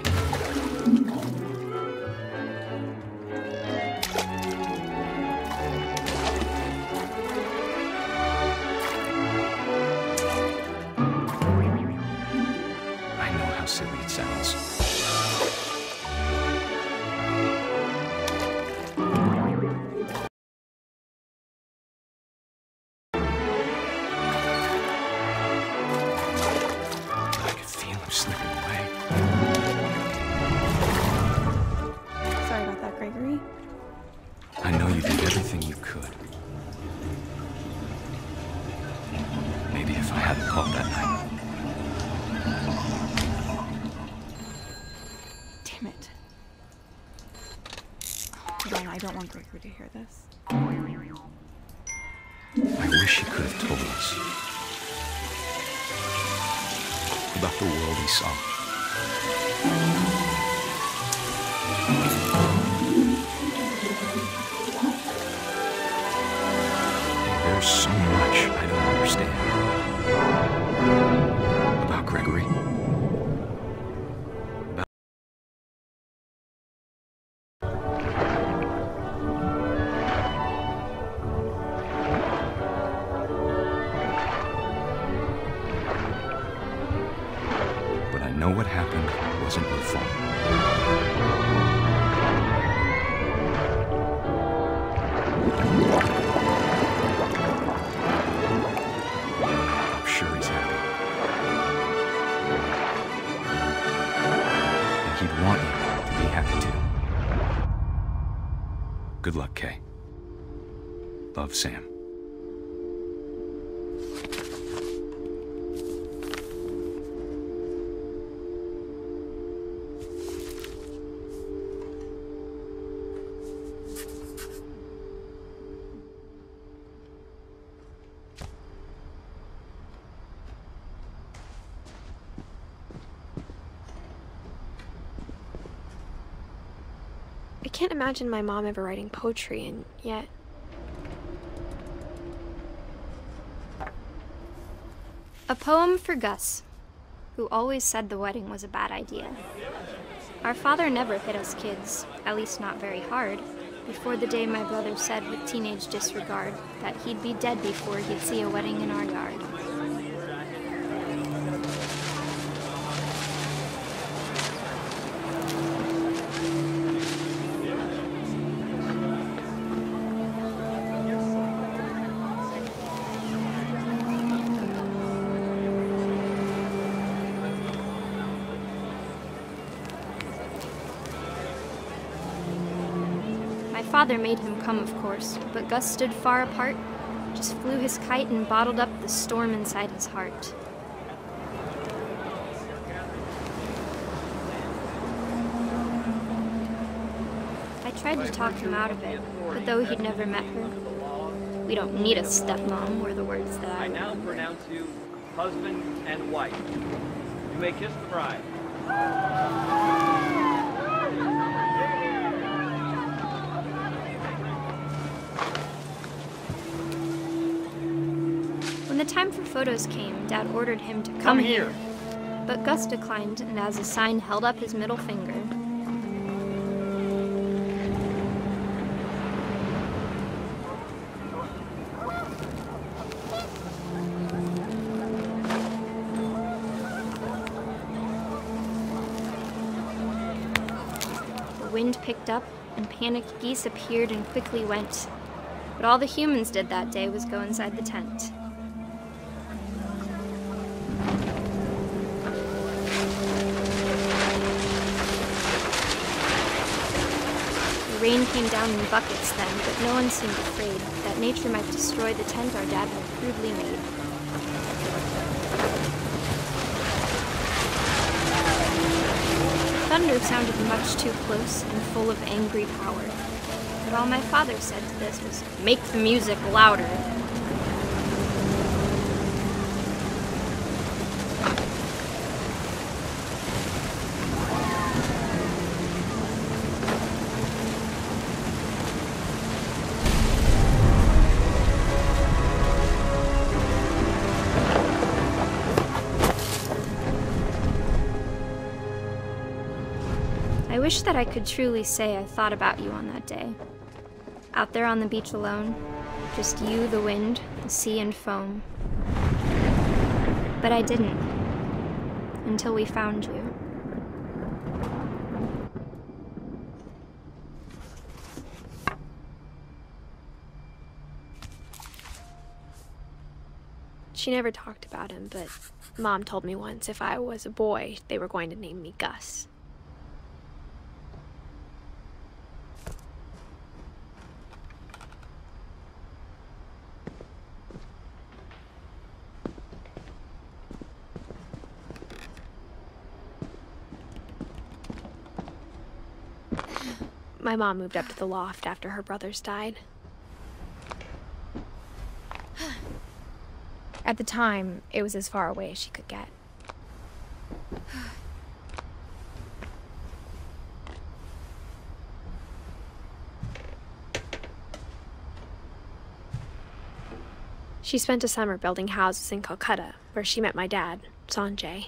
I know how silly it sounds. I could feel him slipping away.
Sorry about that, Gregory.
I know you did everything you could. Maybe if I hadn't called that night.
Damn it. Hold on, I don't want Gregory to hear this.
I wish he could have told us about the world he saw. There's so much I don't understand about Gregory. But I know what happened wasn't your fault. I'm sure he's happy. And he'd want you to be happy too. Good luck, Kay. Love, Sam.
I can't imagine my mom ever writing poetry, and yet...
A poem for Gus, who always said the wedding was a bad idea. Our father never hit us kids, at least not very hard, before the day my brother said with teenage disregard that he'd be dead before he'd see a wedding in our yard. Father made him come, of course, but Gus stood far apart, just flew his kite and bottled up the storm inside his heart. tried to talk him out of it, but though he'd never met her, "We don't need a stepmom," were the words that I
now pronounce you husband and wife. You may kiss the bride.
When the time for photos came, Dad ordered him to come here. But Gus declined, and as a sign held up his middle finger. The wind picked up, and panicked geese appeared and quickly went. But all the humans did that day was go inside the tent. The rain came down in buckets then, but no one seemed afraid that nature might destroy the tent our dad had crudely made. Thunder sounded much too close and full of angry power. But all my father said to this was, "Make the music louder." I wish that I could truly say I thought about you on that day. Out there on the beach alone, just you, the wind, the sea and foam. But I didn't, until we found you.
She never talked about him, but Mom told me once if I was a boy, they were going to name me Gus. My mom moved up to the loft after her brothers died. At the time, it was as far away as she could get. She spent a summer building houses in Calcutta, where she met my dad, Sanjay.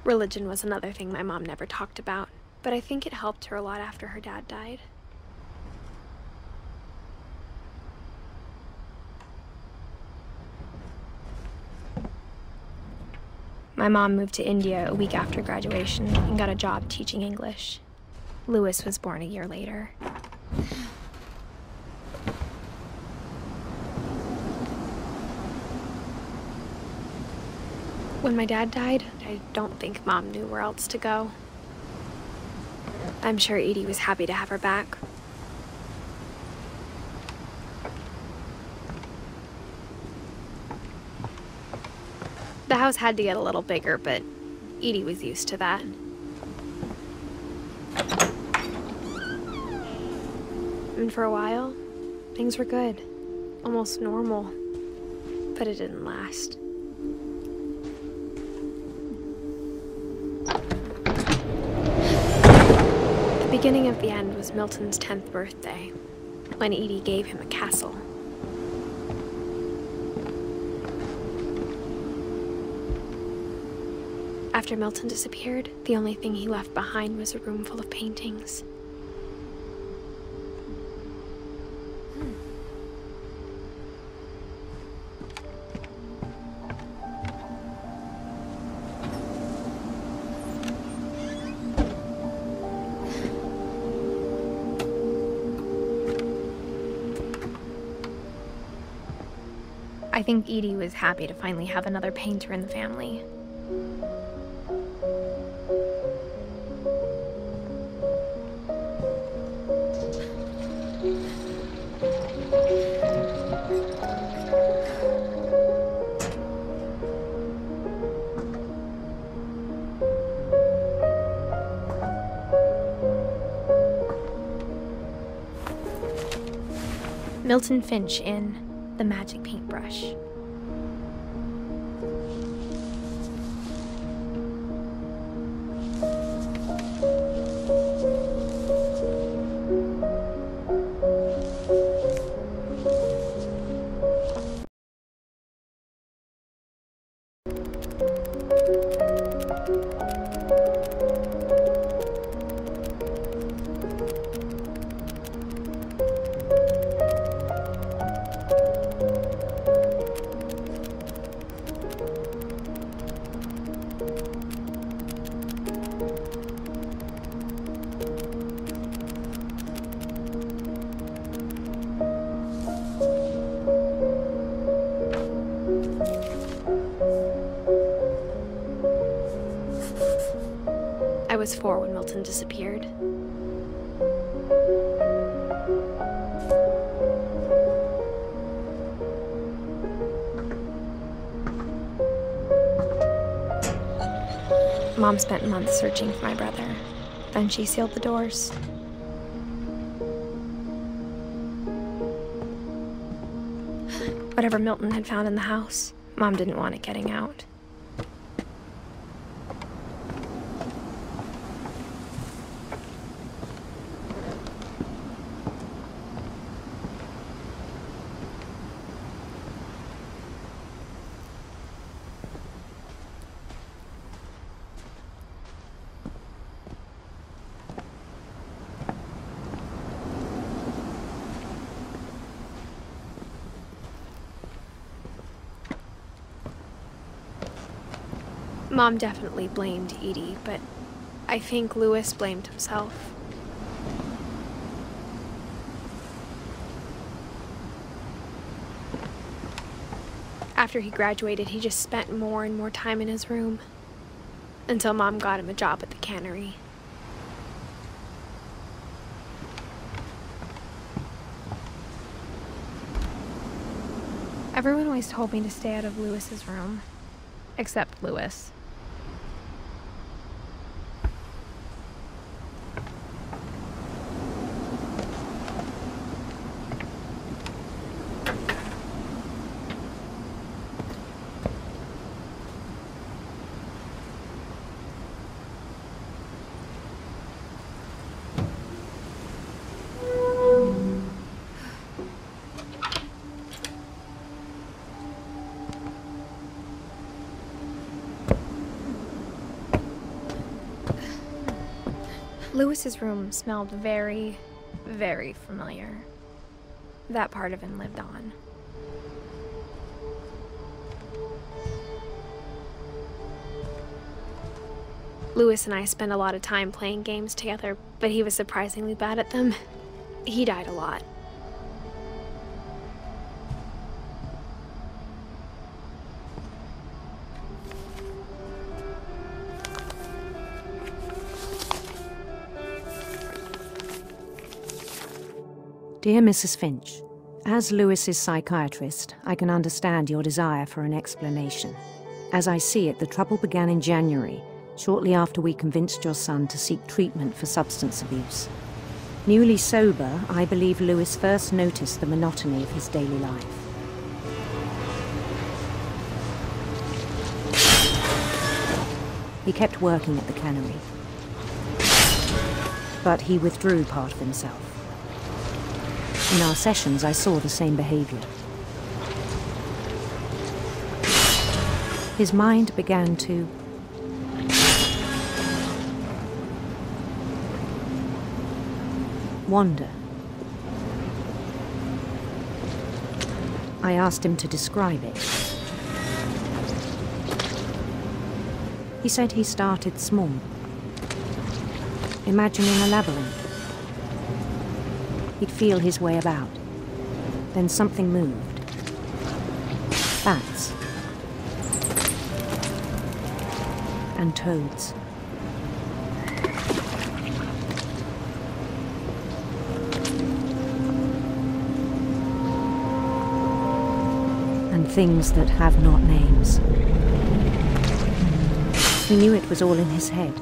Religion was another thing my mom never talked about, but I think it helped her a lot after her dad died. My mom moved to India a week after graduation and got a job teaching English. Louis was born a year later. When my dad died, I don't think Mom knew where else to go. I'm sure Edie was happy to have her back. The house had to get a little bigger, but Edie was used to that. And for a while, things were good, almost normal, but it didn't last. The beginning of the end was Milton's 10th birthday, when Edie gave him a castle. After Milton disappeared, the only thing he left behind was a room full of paintings. I think Edie was happy to finally have another painter in the family. Milton Finch in The Magic Paintbrush. I was 4 when Milton disappeared. Mom spent months searching for my brother. Then she sealed the doors. Whatever Milton had found in the house, Mom didn't want it getting out. Mom definitely blamed Edie, but I think Louis blamed himself. After he graduated, he just spent more and more time in his room, until Mom got him a job at the cannery. Everyone always told me to stay out of Louis's room, except Louis. Louis's room smelled very, very familiar. That part of him lived on. Louis and I spent a lot of time playing games together, but he was surprisingly bad at them. He died a lot.
Dear Mrs. Finch, as Louis's psychiatrist, I can understand your desire for an explanation. As I see it, the trouble began in January, shortly after we convinced your son to seek treatment for substance abuse. Newly sober, I believe Louis first noticed the monotony of his daily life. He kept working at the cannery, but he withdrew part of himself. In our sessions, I saw the same behavior. His mind began to wander. I asked him to describe it. He said he started small, imagining a labyrinth. He'd feel his way about. Then something moved. Bats. And toads. And things that have not names. He knew it was all in his head.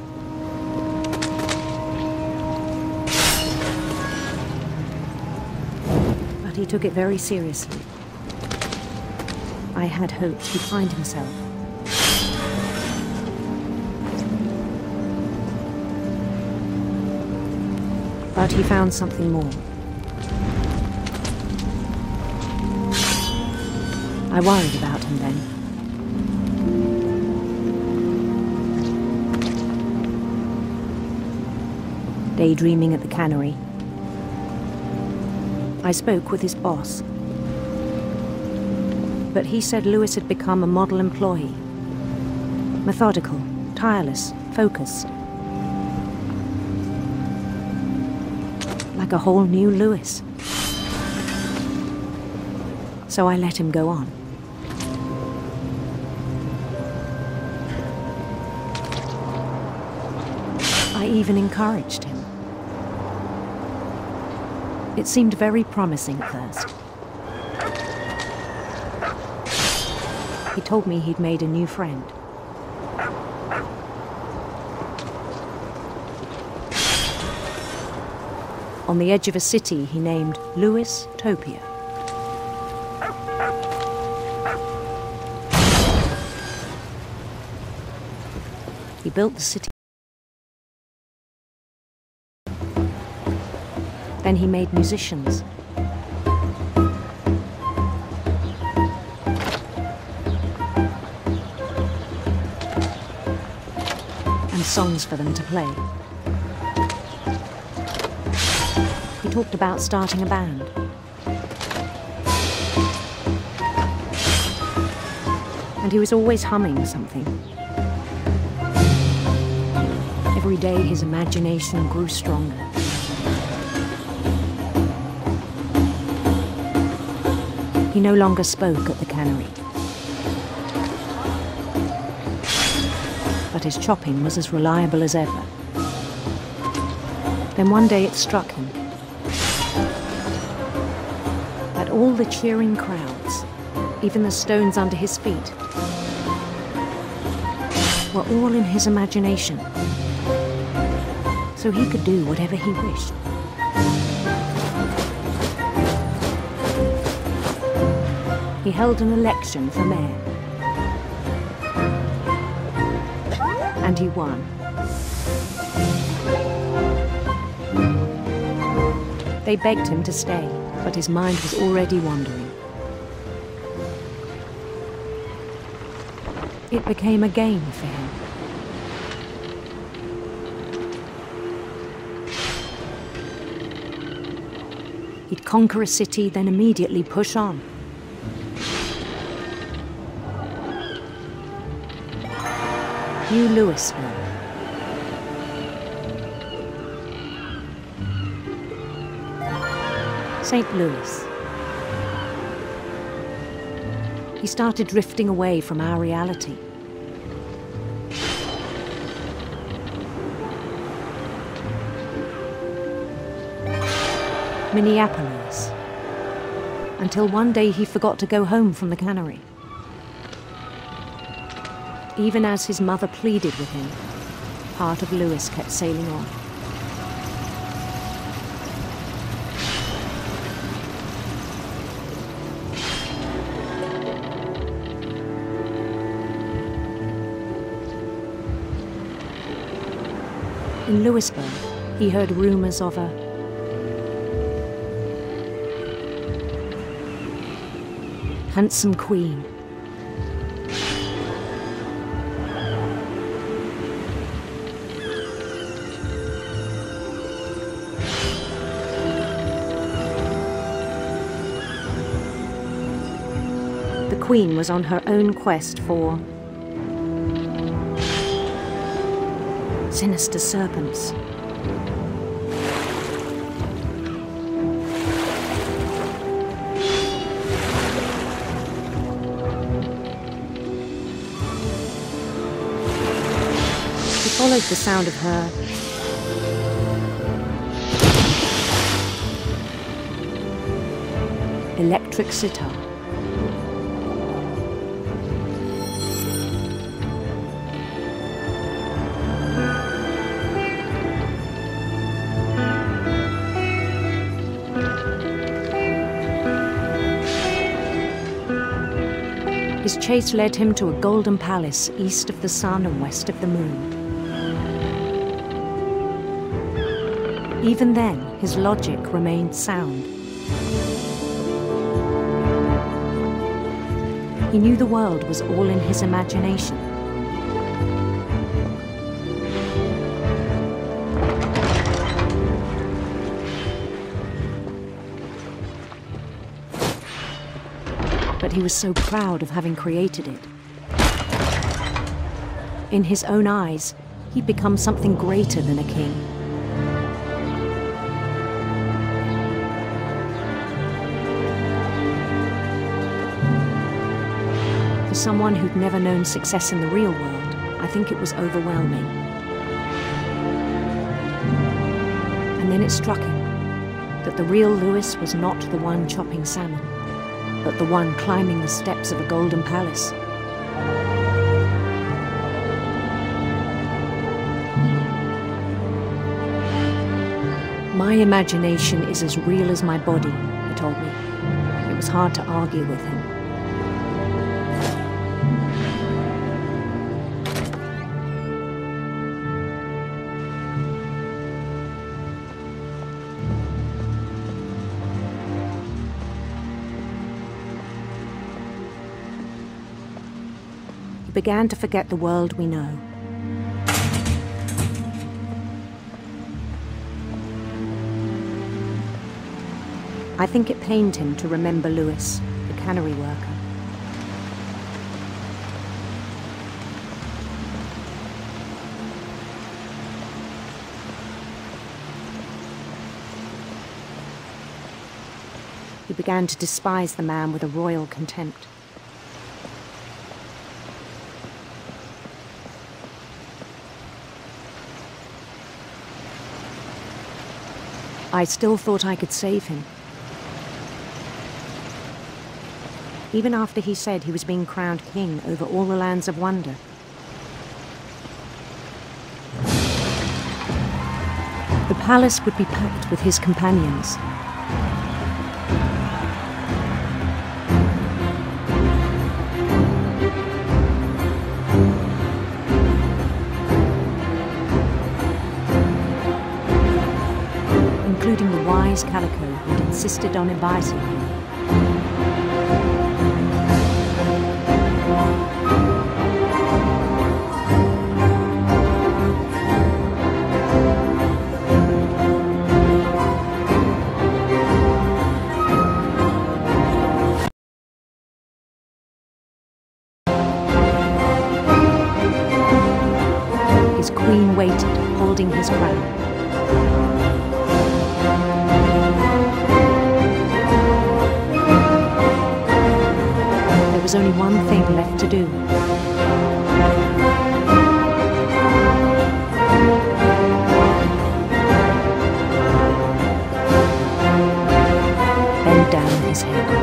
but he took it very seriously. I had hoped he'd find himself. But he found something more. I worried about him then. Daydreaming at the cannery, I spoke with his boss. But he said Lewis had become a model employee. Methodical, tireless, focused. Like a whole new Lewis. So I let him go on. I even encouraged him. It seemed very promising at first. He told me he'd made a new friend. On the edge of a city he named Lewis Topia. He built the city. Then he made musicians. And songs for them to play. He talked about starting a band. And he was always humming something. Every day his imagination grew stronger. He no longer spoke at the cannery. But his chopping was as reliable as ever. Then one day it struck him that all the cheering crowds, even the stones under his feet, were all in his imagination. So he could do whatever he wished. He held an election for mayor. And he won. They begged him to stay, but his mind was already wandering. It became a game for him. He'd conquer a city, then immediately push on. New Louisville. St. Louis. He started drifting away from our reality. Minneapolis. Until one day he forgot to go home from the cannery. Even as his mother pleaded with him, part of Lewis kept sailing on. In Louisburg, he heard rumors of a handsome queen. The queen was on her own quest for sinister serpents. He followed the sound of her electric sitar. His chase led him to a golden palace east of the sun and west of the moon. Even then, his logic remained sound. He knew the world was all in his imagination. But he was so proud of having created it. In his own eyes, he'd become something greater than a king. For someone who'd never known success in the real world, I think it was overwhelming. And then it struck him that the real Lewis was not the one chopping salmon, but the one climbing the steps of a golden palace. My imagination is as real as my body, he told me. It was hard to argue with him. He began to forget the world we know. I think it pained him to remember Lewis, the cannery worker. He began to despise the man with a royal contempt. I still thought I could save him. Even after he said he was being crowned king over all the lands of wonder. The palace would be packed with his companions. Including the wise Calico who'd insisted on advising him. His queen waited, holding his crown. There was only one thing left to do. Bend down his head.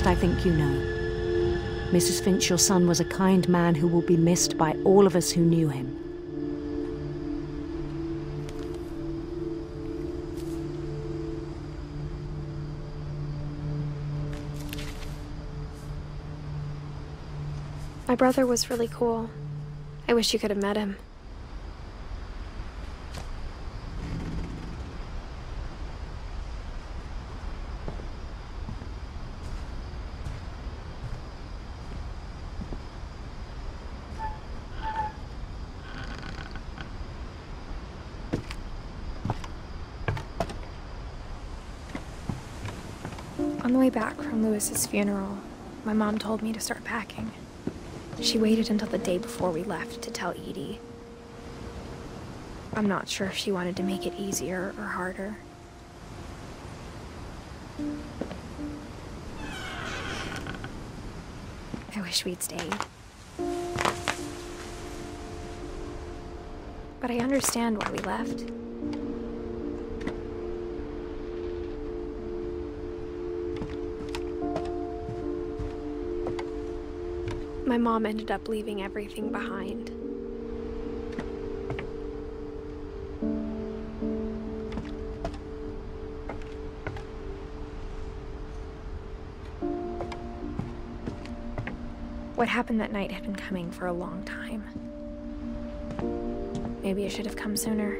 I think you know. Mrs. Finch, your son was a kind man who will be missed by all of us who knew him.
My brother was really cool. I wish you could have met him. On the way back from Lewis's funeral, my mom told me to start packing. She waited until the day before we left to tell Edie. I'm not sure if she wanted to make it easier or harder. I wish we'd stayed. But I understand why we left. My mom ended up leaving everything behind. What happened that night had been coming for a long time. Maybe it should have come sooner.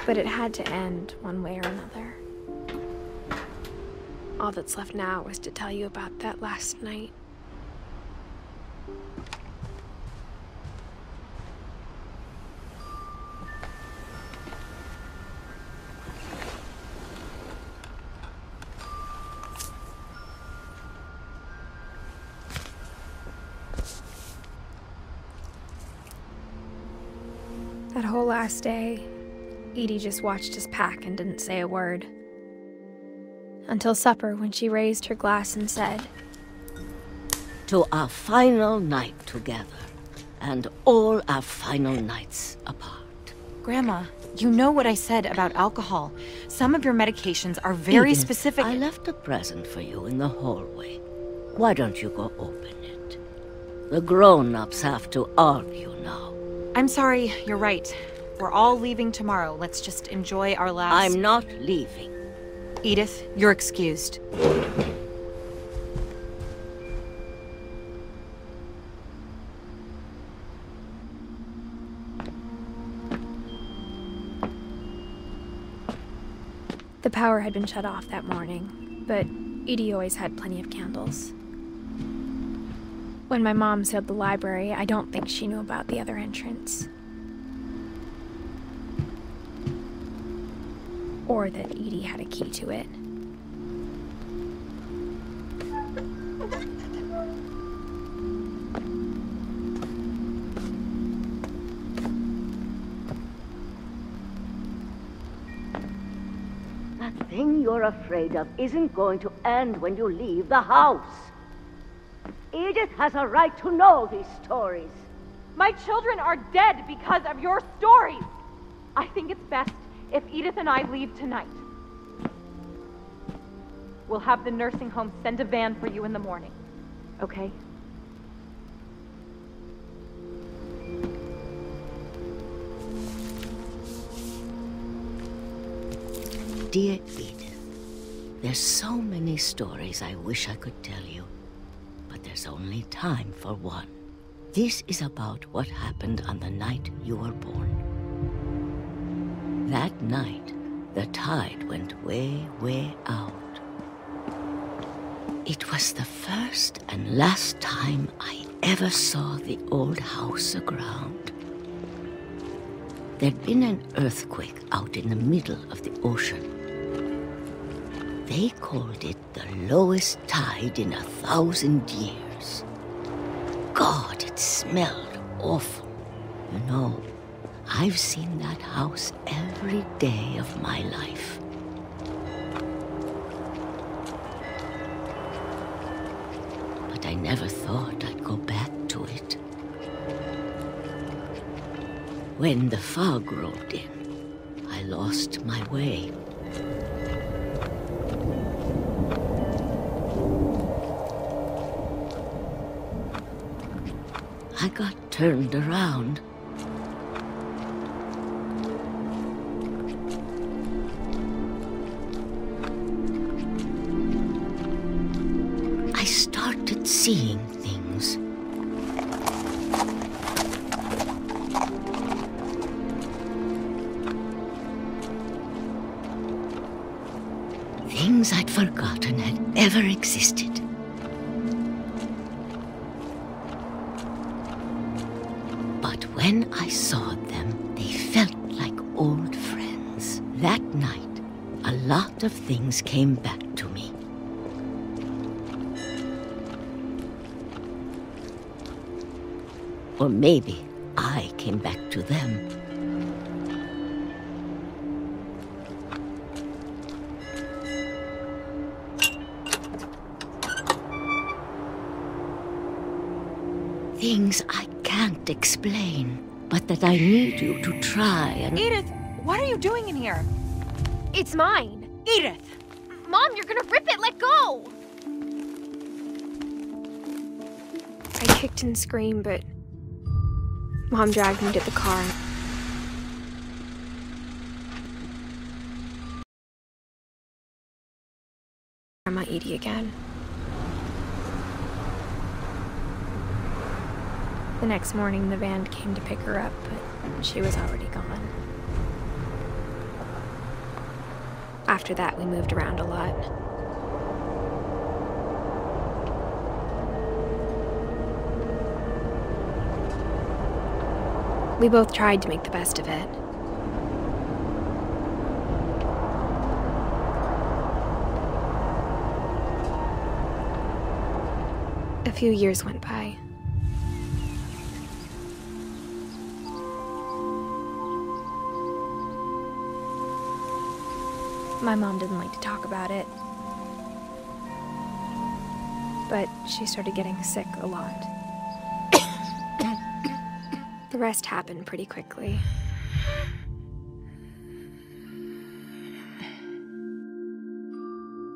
But it had to end one way or another. All that's left now was to tell you about that last night. That whole last day, Edie just watched us pack and didn't say a word. Until supper, when she raised her glass and said,
"To our final night together, and all our final nights apart."
Grandma, you know what I said about alcohol. Some of your medications are very
Edith,
specific.
I left a present for you in the hallway. Why don't you go open it? The grown-ups have to argue now.
I'm sorry, you're right. We're all leaving tomorrow. Let's just enjoy our last...
I'm not leaving.
Edith, you're excused.
The power had been shut off that morning, but Edie always had plenty of candles. When my mom sealed the library, I don't think she knew about the other entrance. Or that Edie had a key to it.
That thing you're afraid of isn't going to end when you leave the house. Edith has a right to know these stories.
My children are dead because of your stories. I think it's best if Edith and I leave tonight. We'll have the nursing home send a van for you in the morning, okay?
Dear Edith, there's so many stories I wish I could tell you, but there's only time for one. This is about what happened on the night you were born. That night, the tide went way, way out. It was the first and last time I ever saw the old house aground. There'd been an earthquake out in the middle of the ocean. They called it the lowest tide in 1,000 years. God, it smelled awful. You know, I've seen that house every day of my life. But I never thought I'd go back to it. When the fog rolled in, I lost my way. I got turned around. I started seeing things. Things I'd forgotten had ever existed. But when I saw them, they felt like old friends. That night, a lot of things came back to me. Or maybe I came back to them. Things I can't explain, but that I need you to try and...
Edith, what are you doing in here?
It's mine.
Edith!
Mom, you're gonna rip it! Let go! I kicked and screamed, but Mom dragged me to the car. Edie again. The next morning, the van came to pick her up, but she was already gone. After that, we moved around a lot. We both tried to make the best of it. A few years went by. My mom didn't like to talk about it, but she started getting sick a lot. The rest happened pretty quickly.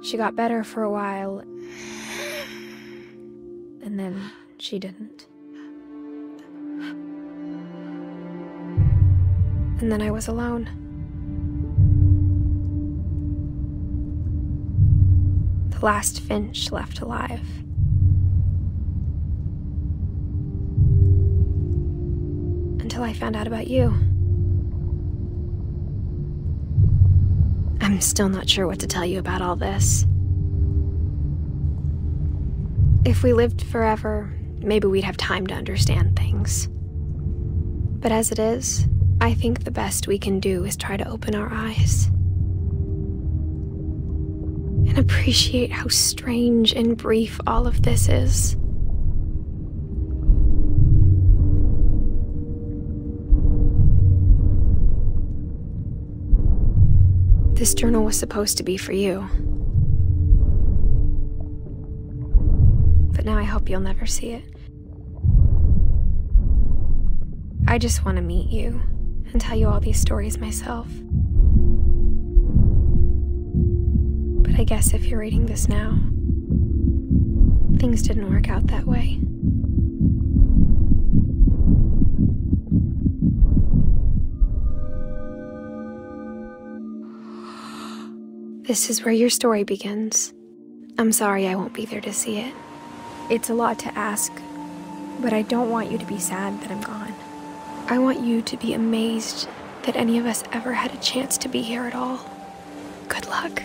She got better for a while, and then she didn't. And then I was alone. The last Finch left alive. Until I found out about you. I'm still not sure what to tell you about all this. If we lived forever, maybe we'd have time to understand things. But as it is, I think the best we can do is try to open our eyes. And appreciate how strange and brief all of this is. This journal was supposed to be for you. But now I hope you'll never see it. I just want to meet you and tell you all these stories myself. But I guess if you're reading this now, things didn't work out that way. This is where your story begins. I'm sorry I won't be there to see it. It's a lot to ask, but I don't want you to be sad that I'm gone. I want you to be amazed that any of us ever had a chance to be here at all. Good luck.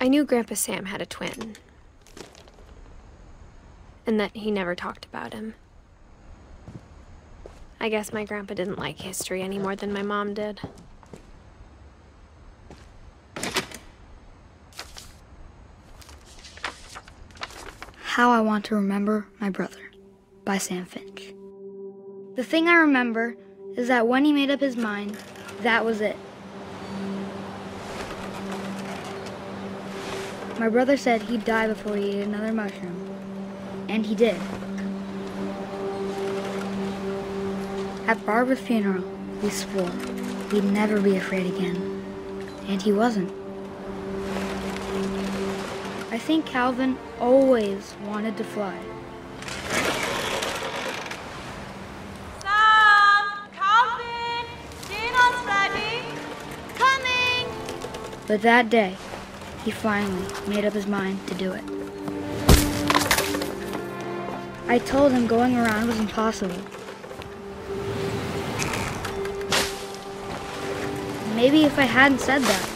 I knew Grandpa Sam had a twin, and that he never talked about him. I guess my grandpa didn't like history any more than my mom did.
How I Want to Remember My Brother by Sam Finch. The thing I remember is that when he made up his mind, that was it. My brother said he'd die before he ate another mushroom. And he did. At Barbara's funeral, we swore we'd never be afraid again. And he wasn't. I think Calvin always wanted to fly.
Sam! Calvin! Dinner's ready! Coming!
But that day, he finally made up his mind to do it. I told him going around was impossible. Maybe if I hadn't said that.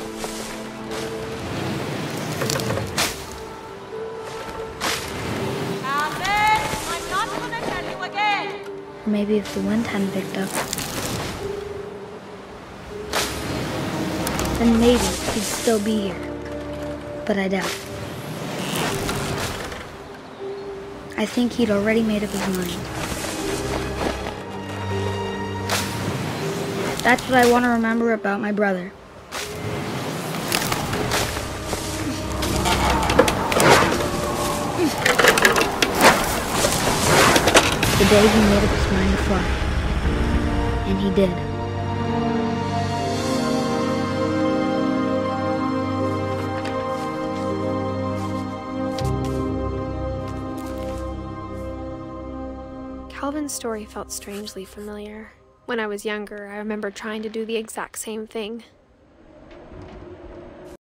Calvin! I'm not gonna tell you again!
Or maybe if the wind hadn't picked up. Then maybe he'd still be here. But I doubt. I think he'd already made up his mind. That's what I want to remember about my brother. The day he made up his mind to fly. And he did.
Calvin's story felt strangely familiar. When I was younger, I remember trying to do the exact same thing.